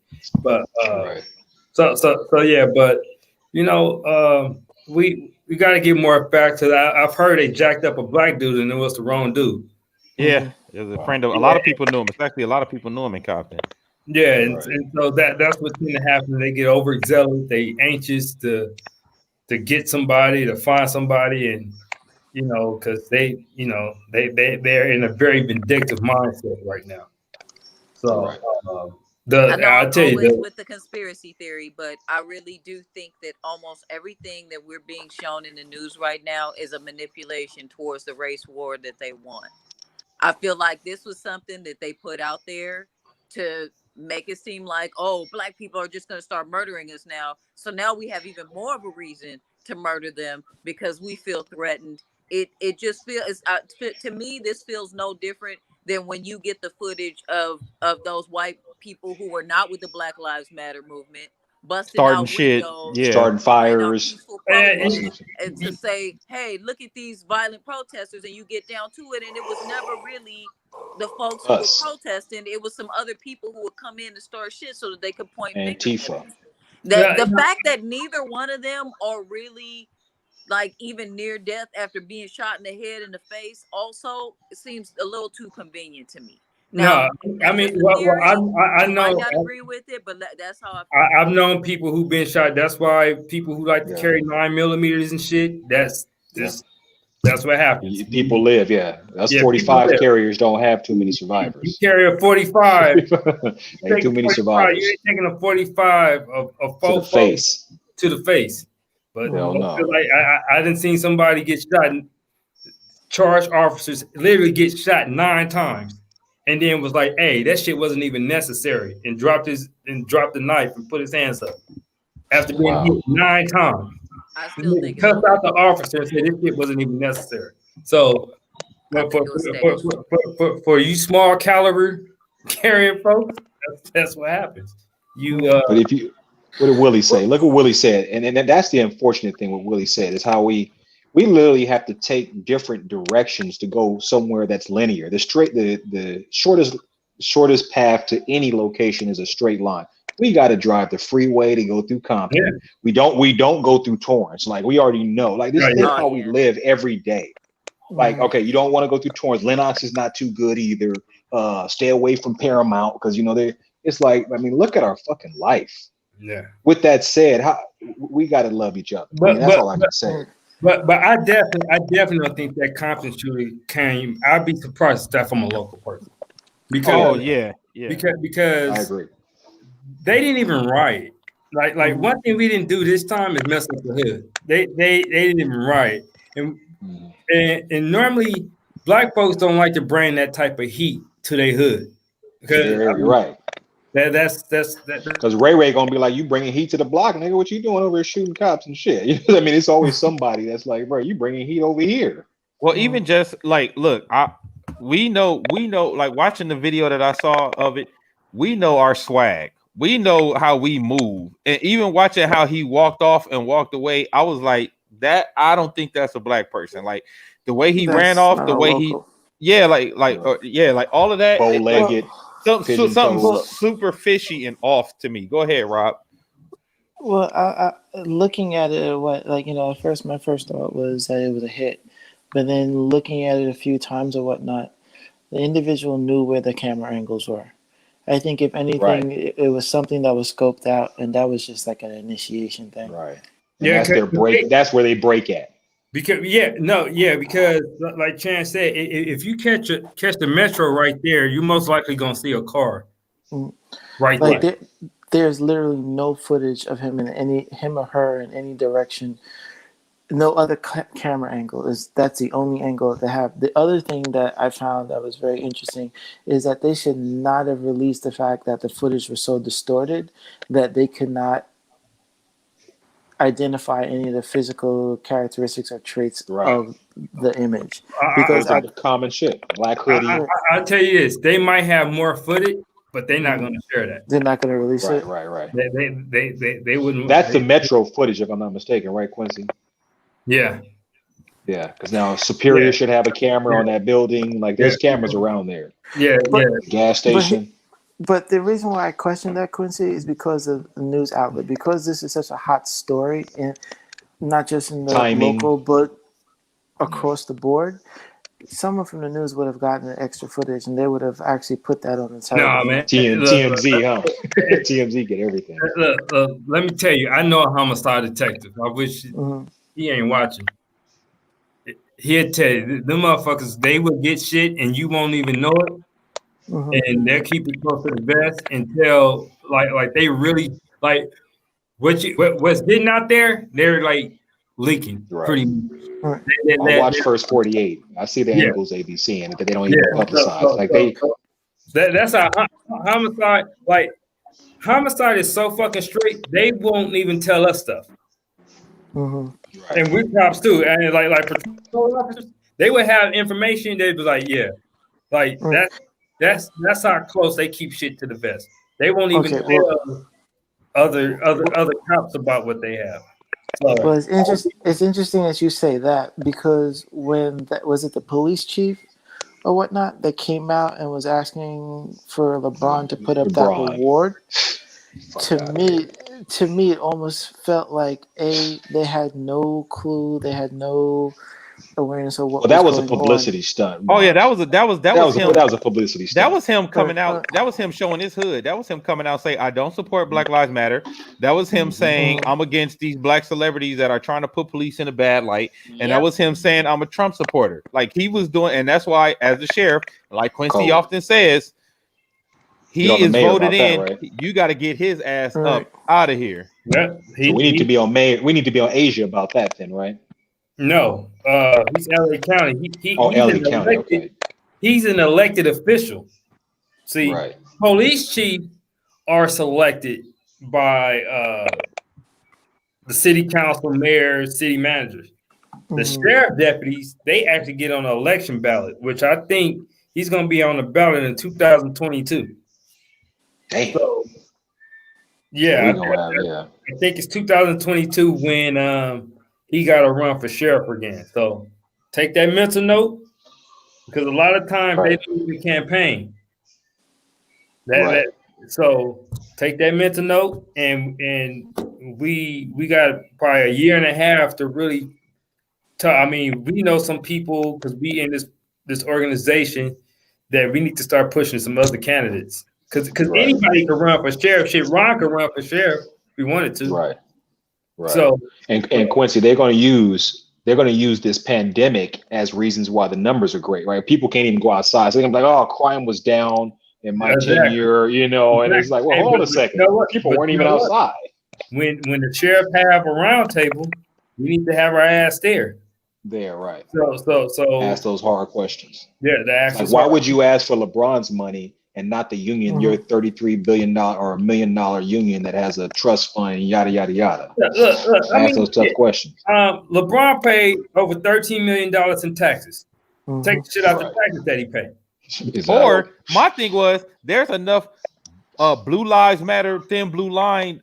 But Right. so yeah, but you know, we got to get more back to that. I've heard they jacked up a black dude and it was the wrong dude. Yeah, it was a friend of a lot of people knew him. Especially a lot of people knew him in Compton. Yeah, and, Right. and so that's what's going to happen. They get overzealous. They anxious to get somebody, to find somebody, and you know, because they're in a very vindictive mindset right now. So Right. I know I'll I'm tell you always that. with the conspiracy theory, but I really do think that almost everything that we're being shown in the news right now is a manipulation towards the race war that they want. I feel like this was something that they put out there to make it seem like, oh, black people are just going to start murdering us now. So now we have even more of a reason to murder them because we feel threatened. It just feels to me this feels no different than when you get the footage of those white people who were not with the Black Lives Matter movement busting Starting out shit. windows, Yeah. Starting during a fires. peaceful And- protest, and to say, hey, look at these violent protesters, and you get down to it, and it was never really the folks who Us. were protesting. It was some other people who would come in and start shit so that they could point fingers at Antifa. us. Yeah, The fact that neither one of them are really like even near death after being shot in the head and the face also seems a little too convenient to me. Now, No, I that's mean, just a well, theory. I You know. might not agree with it, but that's how I feel. I've known people who've been shot. That's why people who like to Yeah. carry 9mm and shit. That's what happens. People live, yeah. Us Yeah, 45 people live. carriers don't have too many You survivors. carry a 45. Ain't too many 45, survivors. you ain't taking a 45 of To the fofo face. to the face. But Hell no. like I didn't see somebody get shot. Charged officers literally get shot 9 times, and then was like, "Hey, that shit wasn't even necessary," and dropped the knife and put his hands up after being Wow. hit 9 times. I still think it's Cussed out the officer and said this shit wasn't even necessary. So, I think it was staged. for you small caliber carrying folks, that's what happens. But if you, what did Willie say? Look what Willie said, and that's the unfortunate thing. What Willie said is how we literally have to take different directions to go somewhere that's linear. The shortest path to any location is a straight line. We got to drive the freeway to go through Compton. Yeah. We don't go through Torrance. Like we already know. Like this is how we live every day. Like, okay, you don't want to go through Torrance. Lennox is not too good either. Stay away from Paramount because it's like, I mean, look at our fucking life. Yeah. With that said, we got to love each other. That's all I can say. But I definitely don't think that Compton shooting came. I'd be surprised if that's from a local person. Because because I agree. They didn't even riot. Like one thing we didn't do this time is mess up the hood. They didn't even riot. And normally black folks don't like to bring that type of heat to their hood. Because you're right. That's because Ray gonna be like, you bringing heat to the block, nigga. What you doing over here shooting cops and shit? You know what I mean, it's always somebody that's like, bro, you bringing heat over here. Well, even just like, look, we know, like watching the video that I saw of it, we know our swag. We know how we move, and even watching how he walked off and walked away, I was like, that. I don't think that's a black person. Like the way he ran off, the way local. like all of that. Bow-legged. Something super fishy and off to me. Go ahead, Rob. Well, I looking at it, at first my first thought was that it was a hit, but then looking at it a few times or whatnot, The individual knew where the camera angles were. I think if anything, Right. it was something that was scoped out, and that was just like an initiation thing. Right. And Yeah, that's their break. That's where they break at. because like Chan said, if you catch the metro right there, you're most likely gonna see a car Mm. right Like there. there's literally no footage of him or her in any direction. No other camera angle. That's the only angle they have. The other thing that I found that was very interesting is that they should not have released the fact that the footage was so distorted that they could not identify any of the physical characteristics or traits Right. of the image. I, Because Those are the common shit. Black hoodie. I'll tell you this: they might have more footage, but they're not going to share that. they're not going to release Right. it. Right. They wouldn't. That's the metro footage, if I'm not mistaken, right, Quincy? Yeah. Yeah, because now Superior Yeah. should have a camera on that building. Like there's Yeah. cameras around there. Yeah. But- Gas station. But the reason why I question that, Quincy, is because of the news outlet. Because this is such a hot story, and not just in the Timing. local, but across the board. Someone from the news would have gotten the extra footage, and they would have actually put that on the television. No, man. TMZ, huh? TMZ get everything. Look, let me tell you, I know a homicide detective. I wish he ain't watching. He'll tell you, them motherfuckers, they will get shit and you won't even know it. And they'll keep it close to the vest until like they really like what's getting out there, they're like leaking pretty much. I watch First 48. I see the angles they be seeing that they don't even publicize. That's how homicide. Like homicide is so fucking straight. They won't even tell us stuff. Right. And we cops too. And like patrol officers, they would have information. They'd be like, yeah, like that's how close they keep shit to the vest. They won't even tell other cops about what they have. So, well, it's interesting that you say that, because when was it the police chief or whatnot that came out and was asking for LeBron to put up that reward? To me, it almost felt like they had no clue, they had no awareness of what. Well, that was a publicity stunt. Oh yeah, that was a publicity stunt. That was him coming out. That was him showing his hood. That was him coming out saying, "I don't support Black Lives Matter." That was him saying, "I'm against these black celebrities that are trying to put police in a bad light." And that was him saying, "I'm a Trump supporter." Like he was doing, and that's why, as the sheriff, like Quincy often says, he is voted in. Right? You got to get his ass up out of here. Yeah, so we need to be on We need to be on Asia about that, then, right? No, he's LA County. He's LA County. Okay. He's an elected official. See, police chiefs are selected by the city council, mayors, city managers. The sheriff deputies, they actually get on the election ballot, which I think he's going to be on the ballot in 2022. Damn. So, yeah, I think it's 2022 when he got to run for sheriff again. So take that mental note, because a lot of times they do the campaign. So take that mental note, and we got probably a year and a half to really talk. I mean, we know some people because we in this organization that we need to start pushing some other candidates, because anybody can run for sheriff. Shit, Ron could run for sheriff if we wanted to. Right. So and Quincy, they're going to use this pandemic as reasons why the numbers are great, right? People can't even go outside. So they're gonna be like, oh, crime was down in my tenure, and it's like, well, hold on a second. People weren't even outside. When the sheriff have a round table, we need to have our ass there. There, right. So ask those hard questions. Yeah, like, why would you ask for LeBron's money and not the union, your $33 billion or $1 million union that has a trust fund, yada, yada, yada? Look, ask those tough questions. LeBron paid over $13 million in taxes. Take the shit out the taxes that he paid. Exactly. Or my thing was, there's enough Blue Lives Matter, thin blue line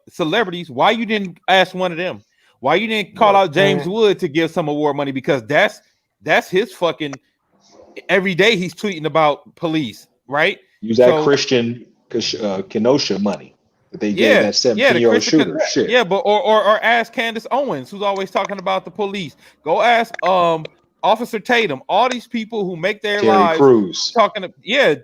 celebrities. Why you didn't ask one of them? Why you didn't call out James Wood to give some award money? Because that's his fucking every day he's tweeting about police. Right? Use that Christian Kenosha money that they gave that 17-year-old shooter. Yeah, but or ask Candace Owens, who's always talking about the police. Go ask Officer Tatum, all these people who make their Terry lives Crews.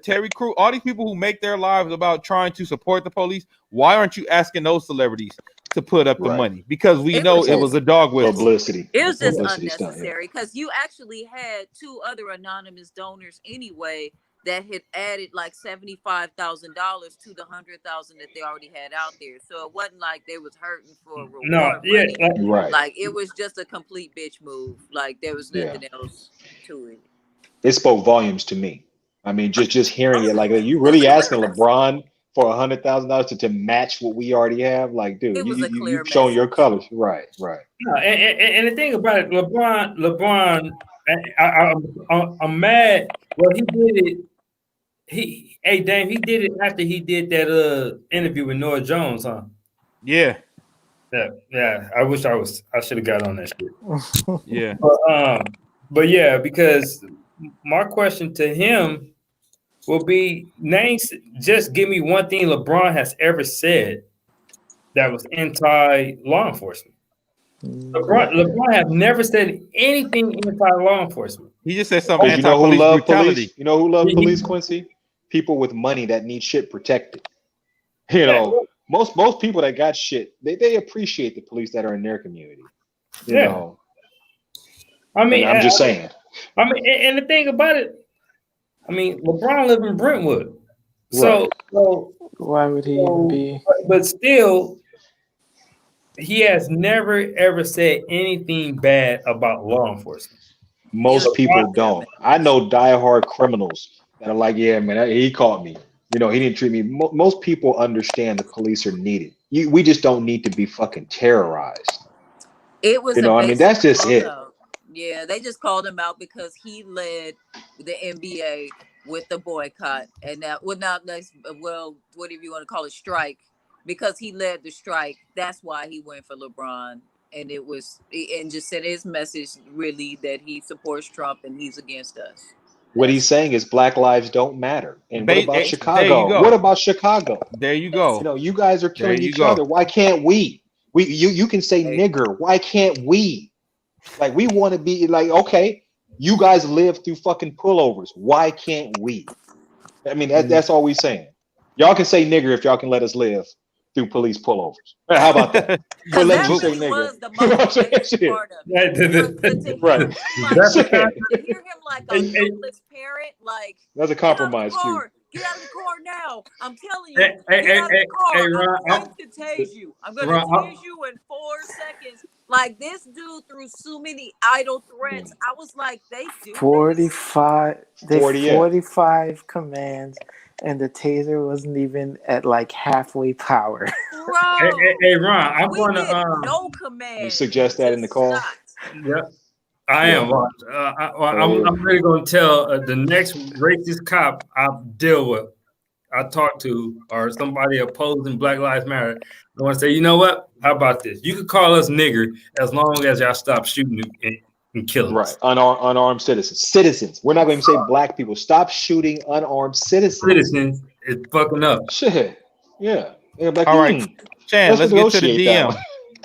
Terry Crews, all these people who make their lives about trying to support the police. Why aren't you asking those celebrities to put up the money? Because we know it was a dog whistle. Publicity. It was just Publicity stunt, unnecessary because you actually had 2 other anonymous donors anyway that had added like $75,000 to the $100,000 that they already had out there. So it wasn't like they was hurting for reward money. Right. Like it was just a complete bitch move. Like there was nothing else to it. It spoke volumes to me. I mean, just hearing it, like you really asking LeBron for $100,000 to match what we already have. Like, dude, you've shown your colors. Right. No, and the thing about it, LeBron, I'm mad. Well, he did it. He did it after he did that interview with Noah Jones, huh? Yeah. I wish I should have got on that shit. Yeah. But yeah, because my question to him will be, just give me one thing LeBron has ever said that was anti-law enforcement. LeBron has never said anything anti-law enforcement. He just said something you know who anti-police love brutality. police? You know who love police, Quincy? People with money that need shit protected. You know, most people that got shit, they appreciate the police that are in their community. You know. I mean, I'm just saying. I mean, and the thing about it, I mean, LeBron lives in Brentwood, so why would he be? But still, he has never ever said anything bad about law enforcement. Most people don't. I know diehard criminals that are like, yeah, man, he caught me. You know, he didn't treat me. Most people understand the police are needed. We just don't need to be fucking terrorized. It was, you know, I mean, that's just it. Yeah, they just called him out because he led the NBA with the boycott, and that would not whatever you want to call it, strike, because he led the strike. That's why he went for LeBron, and just said his message really that he supports Trump and he's against us. What he's saying is Black lives don't matter. And what about Chicago? What about Chicago? There you go. You know, you guys are killing each other. Why can't we? You can say nigger. Why can't we? Like, we want to be like, okay, you guys live through fucking pullovers. Why can't we? I mean, that's all we're saying. Y'all can say nigger if y'all can let us live through police pullovers. How about that? But let you say nigger. Was the most part of it. Right. To hear him like a helpless parent, like, that's a compromise too. Get out of the car now! I'm telling you, get out of the car. I'm going to tase you. I'm going to tase you in 4 seconds. Like, this dude threw so many idle threats. I was like, they do 45. They 45 commands, and the taser wasn't even at like halfway power. Bro, hey Ron, I'm going to no command. You suggest that in the call? Yep. I am. I'm really going to tell the next racist cop I deal with, I talk to, or somebody opposing Black Lives Matter, I want to say, you know what? How about this? You could call us nigger as long as y'all stop shooting and killing us. Right. Unarmed citizens. Citizens. We're not going to say black people. Stop shooting unarmed citizens. Citizens is fucking up. Shit. Yeah. Like, all right. Chan, let's get to the DM.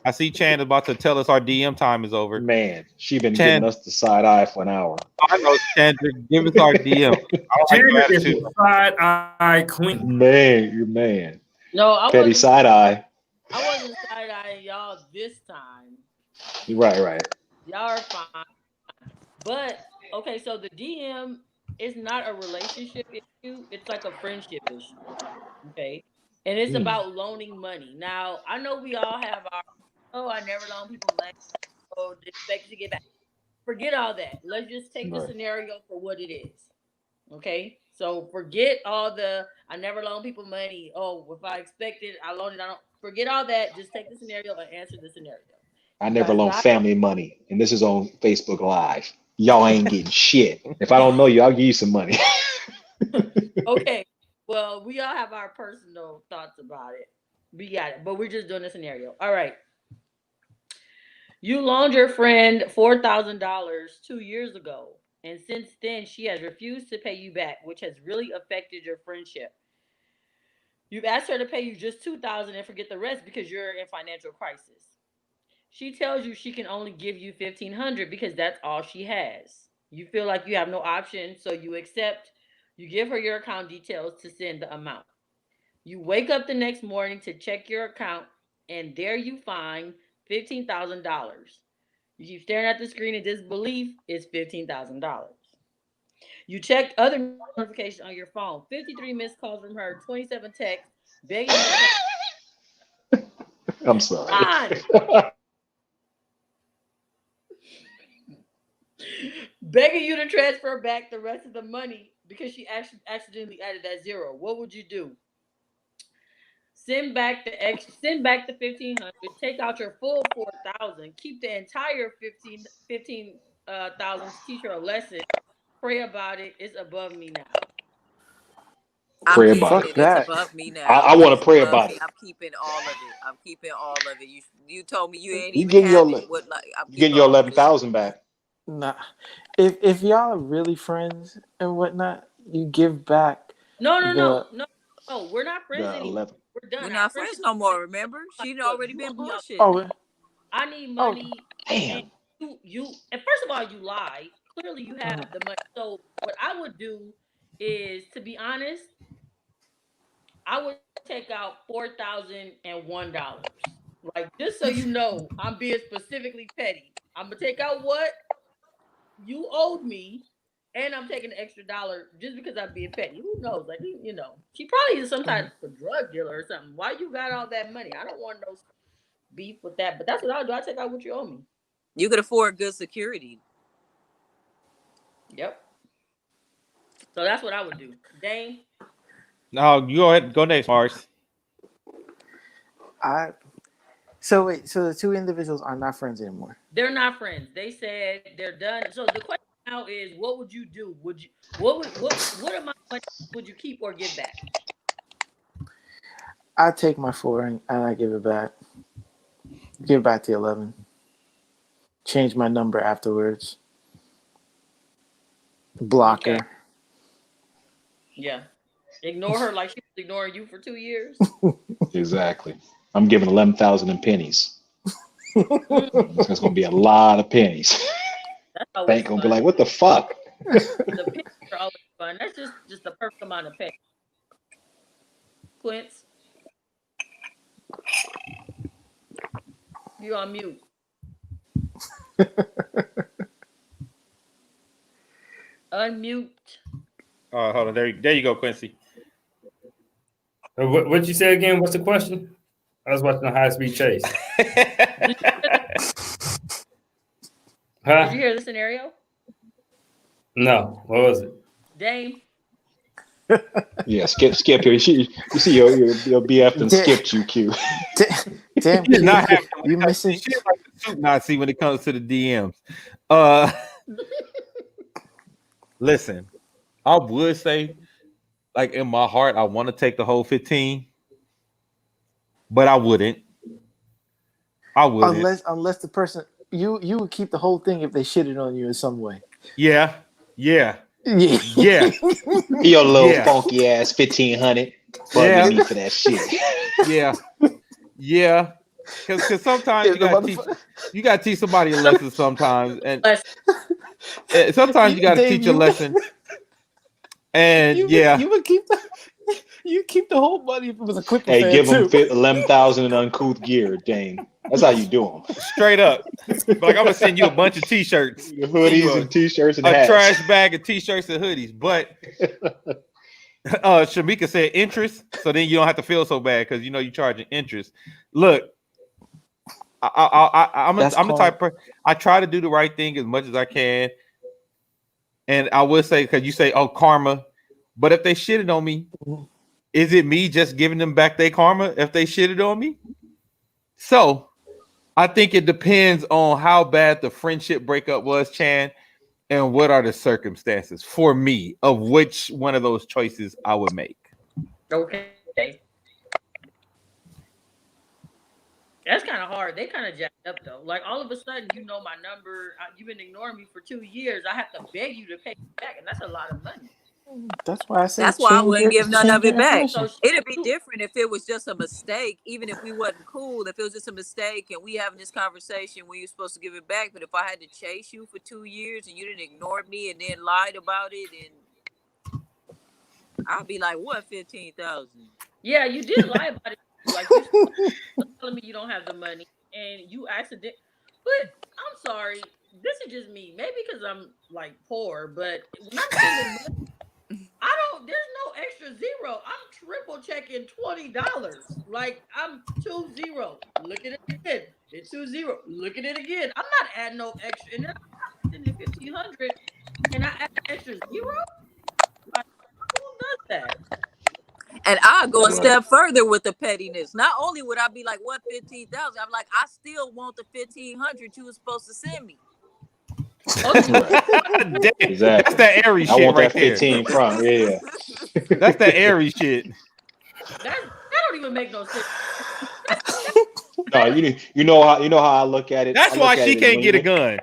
I see Chan about to tell us our DM time is over. Man, she been giving us the side eye for an hour. I know, Chan, give us our DM. Chan is a side eye queen. Man. No, I petty side eye. I wasn't side eyeing y'all this time. Right. Y'all are fine. But okay, so the DM is not a relationship issue, it's like a friendship issue. Okay. And it's about loaning money. Now, I know we all have our I never loan people money. Expect to get back. Forget all that. Let's just take the scenario for what it is. Okay? So forget all the I never loan people money. Oh, if I expect it, I loan it. I don't forget all that. Just take the scenario and answer the scenario. I never loan family money. And this is on Facebook Live. Y'all ain't getting shit. If I don't know you, I'll give you some money. Okay. Well, we all have our personal thoughts about it. We got it. But we're just doing a scenario. All right. You loaned your friend $4,000 2 years ago. And since then, she has refused to pay you back, which has really affected your friendship. You've asked her to pay you just $2,000 and forget the rest because you're in financial crisis. She tells you she can only give you 1,500 because that's all she has. You feel like you have no option, so you accept. You give her your account details to send the amount. You wake up the next morning to check your account, and there you find $15,000. You keep staring at the screen in disbelief. It's $15,000. You check other notifications on your phone. 53 missed calls from her. 27 texts begging you to I'm sorry. on, begging you to transfer back the rest of the money because she actually accidentally added that zero. What would you do? Send back the 1,500, take out your full 4,000, keep the entire 15,000 to teach her a lesson. Pray about it. It's above me now. I'm Pray keeping about Fuck it. it. It's that. above me I now. want It's to pray above about me. it. I'm keeping all of it. I'm keeping all of it. You told me you ain't You even getting have your it. What like I'm you getting keeping your all of it. 11,000 back. Nah. If y'all are really friends and whatnot, you give back No, no, no, the no, no. We're not friends The anymore. 11. We're done. We're Our not friendship friends no is more. Remember, like, she'd look, already you been owe me all. bullshitting. oh I need oh money, and Damn. and first of all, you lied. Clearly, you have uh, the money. So what I would do is, to be honest, I would take out $4,001. Like, just so you know, I'm being specifically petty. I'm gonna take out what you owed me, and I'm taking an extra dollar just because I'm being petty. Who knows? Like, she probably is some type of drug dealer or something. Why you got all that money? I don't want no beef with that. But that's what I'll do. I take out what you owe me. You could afford good security. Yep. So that's what I would do. Dane, No, you go ahead. Go next, Mars. I so wait, so the two individuals are not friends anymore. they're not friends. They said they're done. So the question now is, what would you do? Would you what amount of money would you keep or give back? I take my four and I give it back. Give back the 11. Change my number afterwards. Block Okay. her. Yeah. Ignore her like she was ignoring you for 2 years. Exactly. I'm giving 11,000 in pennies. Mm, That's gonna be a lot of pennies. that's always Bank gonna be fun. like, what the fuck? The pennies are always fun. That's just the perfect amount of pay. Quince, you on mute. Unmute. Hold on. There you go, Quincy. What you say again? What's the question? I was watching a high speed chase. Did Huh? you hear the scenario? No. What was it? Dame. Yeah, skip here. You see your BF and Da- skipped you, Q. Damn, She is not Q, happy. you missing? She is like the soup Nazi when it comes to the DMs. Uh, listen, I would say, like in my heart, I want to take the whole 15, but I wouldn't. I wouldn't. Unless the person you would keep the whole thing if they shitted on you in some way. Yeah, yeah, Yeah. yeah, Your little yeah, funky ass 1,500 yeah, bugging me for that shit. yeah, yeah. Because sometimes If the motherfucker, you gotta teach somebody a lesson sometimes, and Bless. sometimes you gotta Dave, teach a lesson. And yeah, you would keep you keep the whole money if it was a Clipper Hey, fan give them too. 11,000 in uncouth gear, Dane. That's how you do them. straight up. Like I'm gonna send you a bunch of t-shirts, send you Hoodies and t-shirts and a hats. trash bag of t-shirts and hoodies. But Shamika said interest, so then you don't have to feel so bad because you're charging interest. Look, I'm That's I'm the type called of I try to do the right thing as much as I can, and I would say because you say oh karma, but if they shitted on me, is it me just giving them back their karma if they shitted on me? So I think it depends on how bad the friendship breakup was, Chan, and what are the circumstances for me of which one of those choices I would make. Okay. That's kind of hard. They kind of jacked up though. Like all of a sudden, you know my number. You've been ignoring me for 2 years. I have to beg you to pay me back, and that's a lot of money. That's why I said That's why I change wouldn't your, give none change of your it back. information. So It'd be different if it was just a mistake, even if we wasn't cool. If it was just a mistake and we having this conversation when you're supposed to give it back. But if I had to chase you for 2 years and you didn't ignore me and then lied about it, and I'd be like, what, 15,000? yeah, you did lie about it. Like you telling me you don't have the money and you accident. But I'm sorry, this is just me. Maybe because I'm like poor, but when I'm sending money, I don't. There's no extra zero. I'm triple checking $20. Like I'm 20. Look at it again. It's 20. Look at it again. I'm not adding no extra. And then I'm sending 1,500, and I add extra zero. Like who does that? And I'll go a Right. step further with the pettiness. Not only would I be like, what, 15,000? I'm like, I still want the 1,500 you were supposed to send me. Okay, Right. Damn, that's Exactly. that Aries I shit want right that there. 15 from. Yeah. That's that Aries shit. that don't even make no sense. No, you know how I look at it. That's I why look at she it as can't when get a you- gun.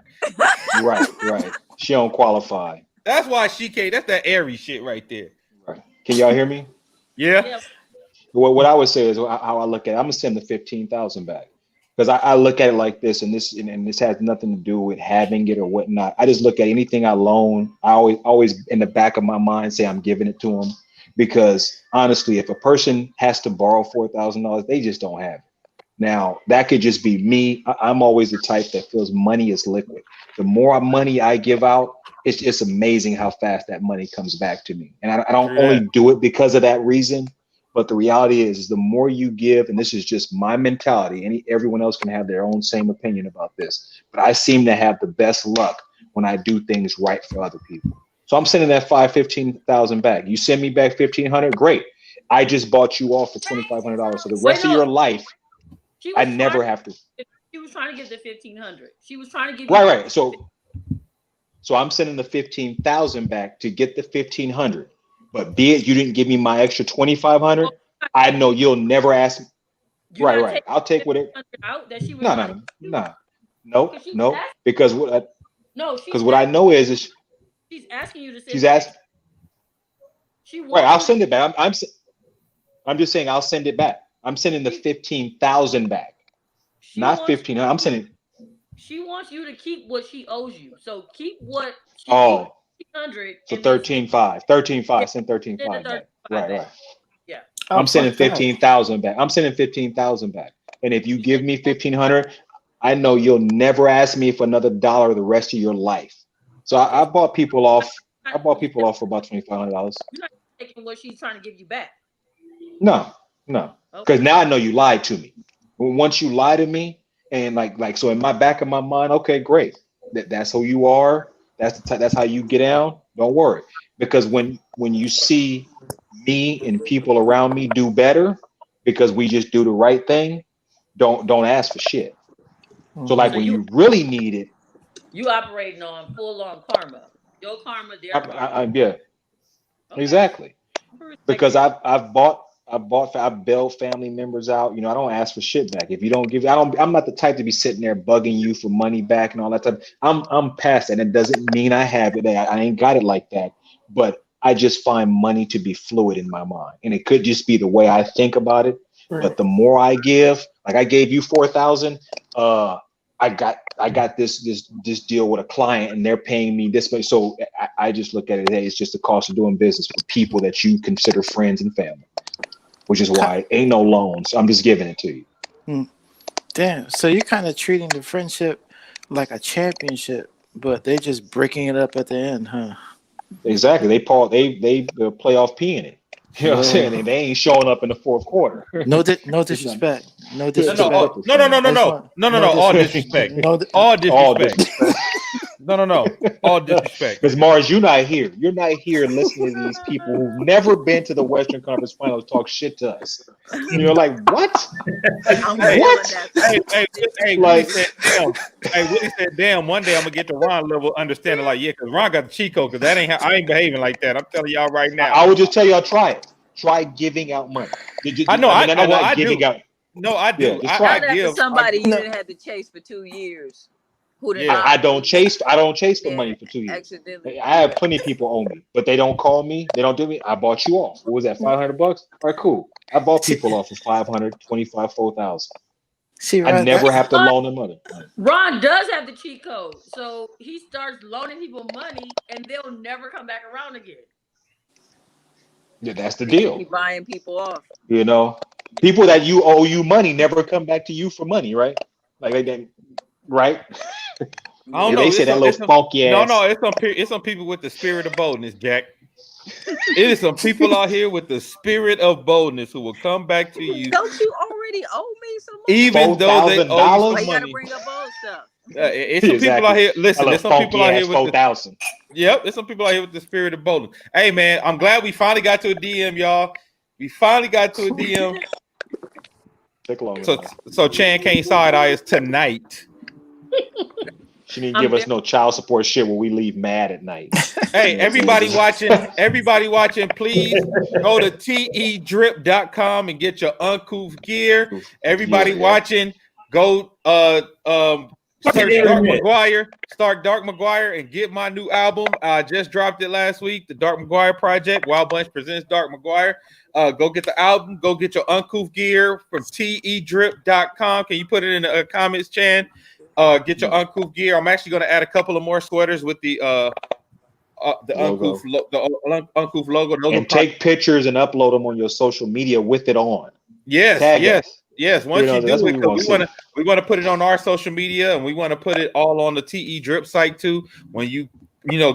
Right. She don't qualify. That's why she can't. That's that Aries shit right there. Right. Can y'all hear me? Yeah. Yeah, What I would say is how I look at it. I'm gonna send the 15,000 back because I look at it like this, and this has nothing to do with having it or whatnot. I just look at anything I loan. I always in the back of my mind say I'm giving it to them because honestly, if a person has to borrow $4,000, they just don't have it. Now that could just be me. I'm always the type that feels money is liquid. The more money I give out, it's amazing how fast that money comes back to me. And I don't True only that. do it because of that reason. But the reality is the more you give, and this is just my mentality, everyone else can have their own same opinion about this, but I seem to have the best luck when I do things right for other people. So I'm sending that 15,000 back. You send me back 1,500, great. I just bought you off for $2,500. So the rest of no. your life, She I was never have to. She was trying to give the 1,500. She was trying to give you Right. So I'm sending the 15,000 back to get the 1,500. But be it you didn't give me my extra 2,500, I know you'll never ask me. You're not Right. I'll take what it. 1,500 out that she was trying to No. She's No. asking- Because what I know is she's asking you to send she's back. asked. She wants Right. I'll you send it back. I'm just saying I'll send it back. I'm sending the 15,000 back, she not wants- 1,500. I'm sending. She wants you to keep what she owes you. So keep what she Oh, owes 1,500. so and then 13,500. 13,500. Send 13,500 back. 35 Right. back. Yeah. I'm sending fuck that. 15,000 back. I'm sending 15,000 back. And if you give me 1,500, I know you'll never ask me for another dollar the rest of your life. So I bought people off. I bought people off for about $2,500. You're not taking what she's trying to give you back. No, Okay. because now I know you lied to me. Once you lie to me, and like so in my back of my mind, okay, great. That's who you are. That's how you get down. Don't worry, because when you see me and people around me do better, because we just do the right thing, don't ask for shit. So like So when you- you really need it, You operating on full on karma. Your karma, their karma. yeah, Okay. exactly. I respect Because it. I've bailed family members out. You know, I don't ask for shit back. If you don't give, I'm not the type to be sitting there bugging you for money back and all that stuff. I'm past that. It doesn't mean I have it. I ain't got it like that. But I just find money to be fluid in my mind. And it could just be the way I think about it. Right. But the more I give, like I gave you 4,000, I got this deal with a client and they're paying me this much. So I just look at it, hey, it's just the cost of doing business for people that you consider friends and family, which is why ain't no loans. I'm just giving it to you. Damn. So you're kind of treating the friendship like a championship, but they're just breaking it up at the end, huh? Exactly. They playoff P in it. You know what I'm saying? And they ain't showing up in the fourth quarter. No disrespect. No No, disrespect. No. All disrespect. All disrespect. No. All disrespect. Because Mars, you're not here. You're not here listening to these people who've never been to the Western Conference Finals talk shit to us. You're like, what? I'm What? feeling that. Hey, Like- Willie said, damn. Hey, Willie said, damn, one day I'm gonna get to Ron level understanding, like, yeah, because Ron got the cheat code, because that ain't how I ain't behaving like that. I'm telling y'all right now. I would just tell y'all, try it. Try giving out money. I know, I not do. giving out. No, I do. Yeah, just Tell try that it. to somebody you No. didn't have to chase for 2 years. Who did Yeah. not? I don't chase for Yeah, money for 2 years. accidentally. I have plenty of people owe me, but they don't call me. They don't do me. I bought you off. What was that? $500? All right, cool. I bought people off for 500, 25, 4,000. See, I Ron, never have to loan them money. Ron does have the cheat code, so he starts loaning people money, and they'll never come back around again. Yeah, that's the They deal. keep buying people off. You know, people that you owe you money never come back to you for money, right? Like they, right? I don't know. They say that little funky ass. No, it's some people with the spirit of boldness, Jack. It is some people out here with the spirit of boldness who will come back to you, Don't you already owe me some money? even though they owe you $4,000 Why some you gotta money. bring up old stuff? It's some people out here. Listen, there's some people out here with 4,000. Yep, there's some people out here with the spirit of boldness. Hey, man, I'm glad we finally got to a DM, y'all. We finally got to a DM. Took long So, enough. so Chan can't side eye us tonight. She didn't give us no child support shit when we leave mad at night. Hey, everybody watching, please go to tedrip.com and get your uncouth gear. Everybody watching, go search Dark McGuire and get my new album. I just dropped it last week, the Dark McGuire Project. Wild Bunch presents Dark McGuire. Go get the album, go get your uncouth gear from tedrip.com. Can you put it in the comments, Chan? Get your uncouth gear. I'm actually going to add a couple of more sweaters with the uncouth logo. And take pictures and upload them on your social media with it on. Yes. Once you do it, we want to put it on our social media, and we want to put it all on the TE Drip site too. When you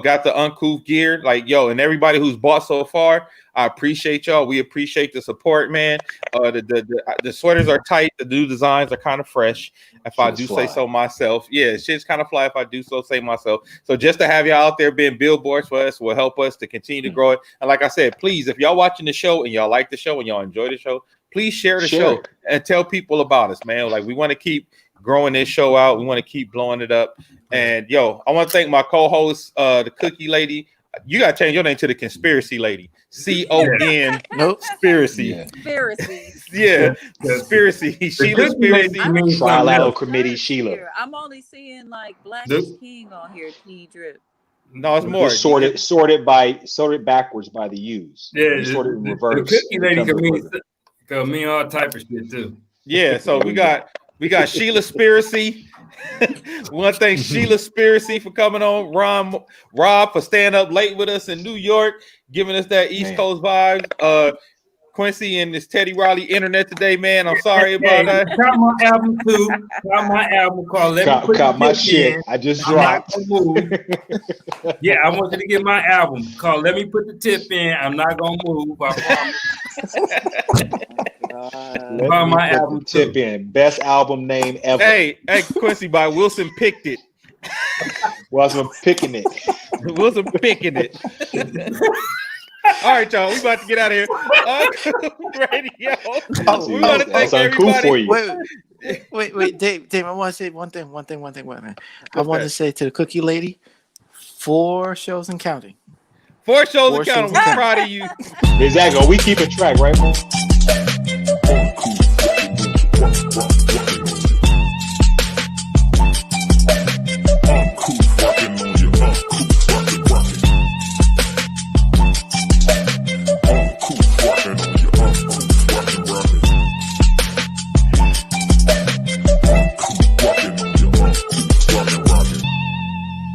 got the uncouth gear, like and everybody who's bought so far, I appreciate y'all. We appreciate the support, man. The sweaters are tight. The new designs are kind of fresh. If I do say so myself, shit's kind of fly. If I do so say myself. So just to have y'all out there being billboards for us will help us to continue to grow it. And like I said, please, if y'all watching the show and y'all like the show and y'all enjoy the show, please share the show and tell people about us, man. Like, we want to keep growing this show out. We want to keep blowing it up. And I want to thank my co-host, the Cookie Lady. You gotta change your name to the Conspiracy Lady. CON. Nope. Conspiracy. Conspiracy. Yeah. Conspiracy. Sheila Conspiracy. Trilateral Committee Sheila. I'm only seeing like Black is King on here. T Drip. No, it's more. Just sorted backwards by the U's. Yeah, sorted in reverse. The Cookie Lady can mean all type of shit too. Yeah, so we got Sheila Spiracy. We want to thank Sheila Spiracy for coming on. Rob for staying up late with us in New York, giving us that East Coast vibe. Quincy and this Teddy Riley internet today, man. I'm sorry about that. Got my album too. Got my album called Got my shit. I just dropped. I want you to get my album called Let Me Put the Tip In. I'm not gonna move. I promise. Let me put the tip in. Best album name ever. Hey, Quincy by Wilson picked it. Wilson picking it. Wilson picking it. All right, y'all. We about to get out of here. Radio. We want to thank everybody. Wait, Dave. I want to say one thing. I want to say to the Cookie Lady, 4 shows and counting. 4 shows and counting. We're proud of you. Exactly. We keeping track, right, man?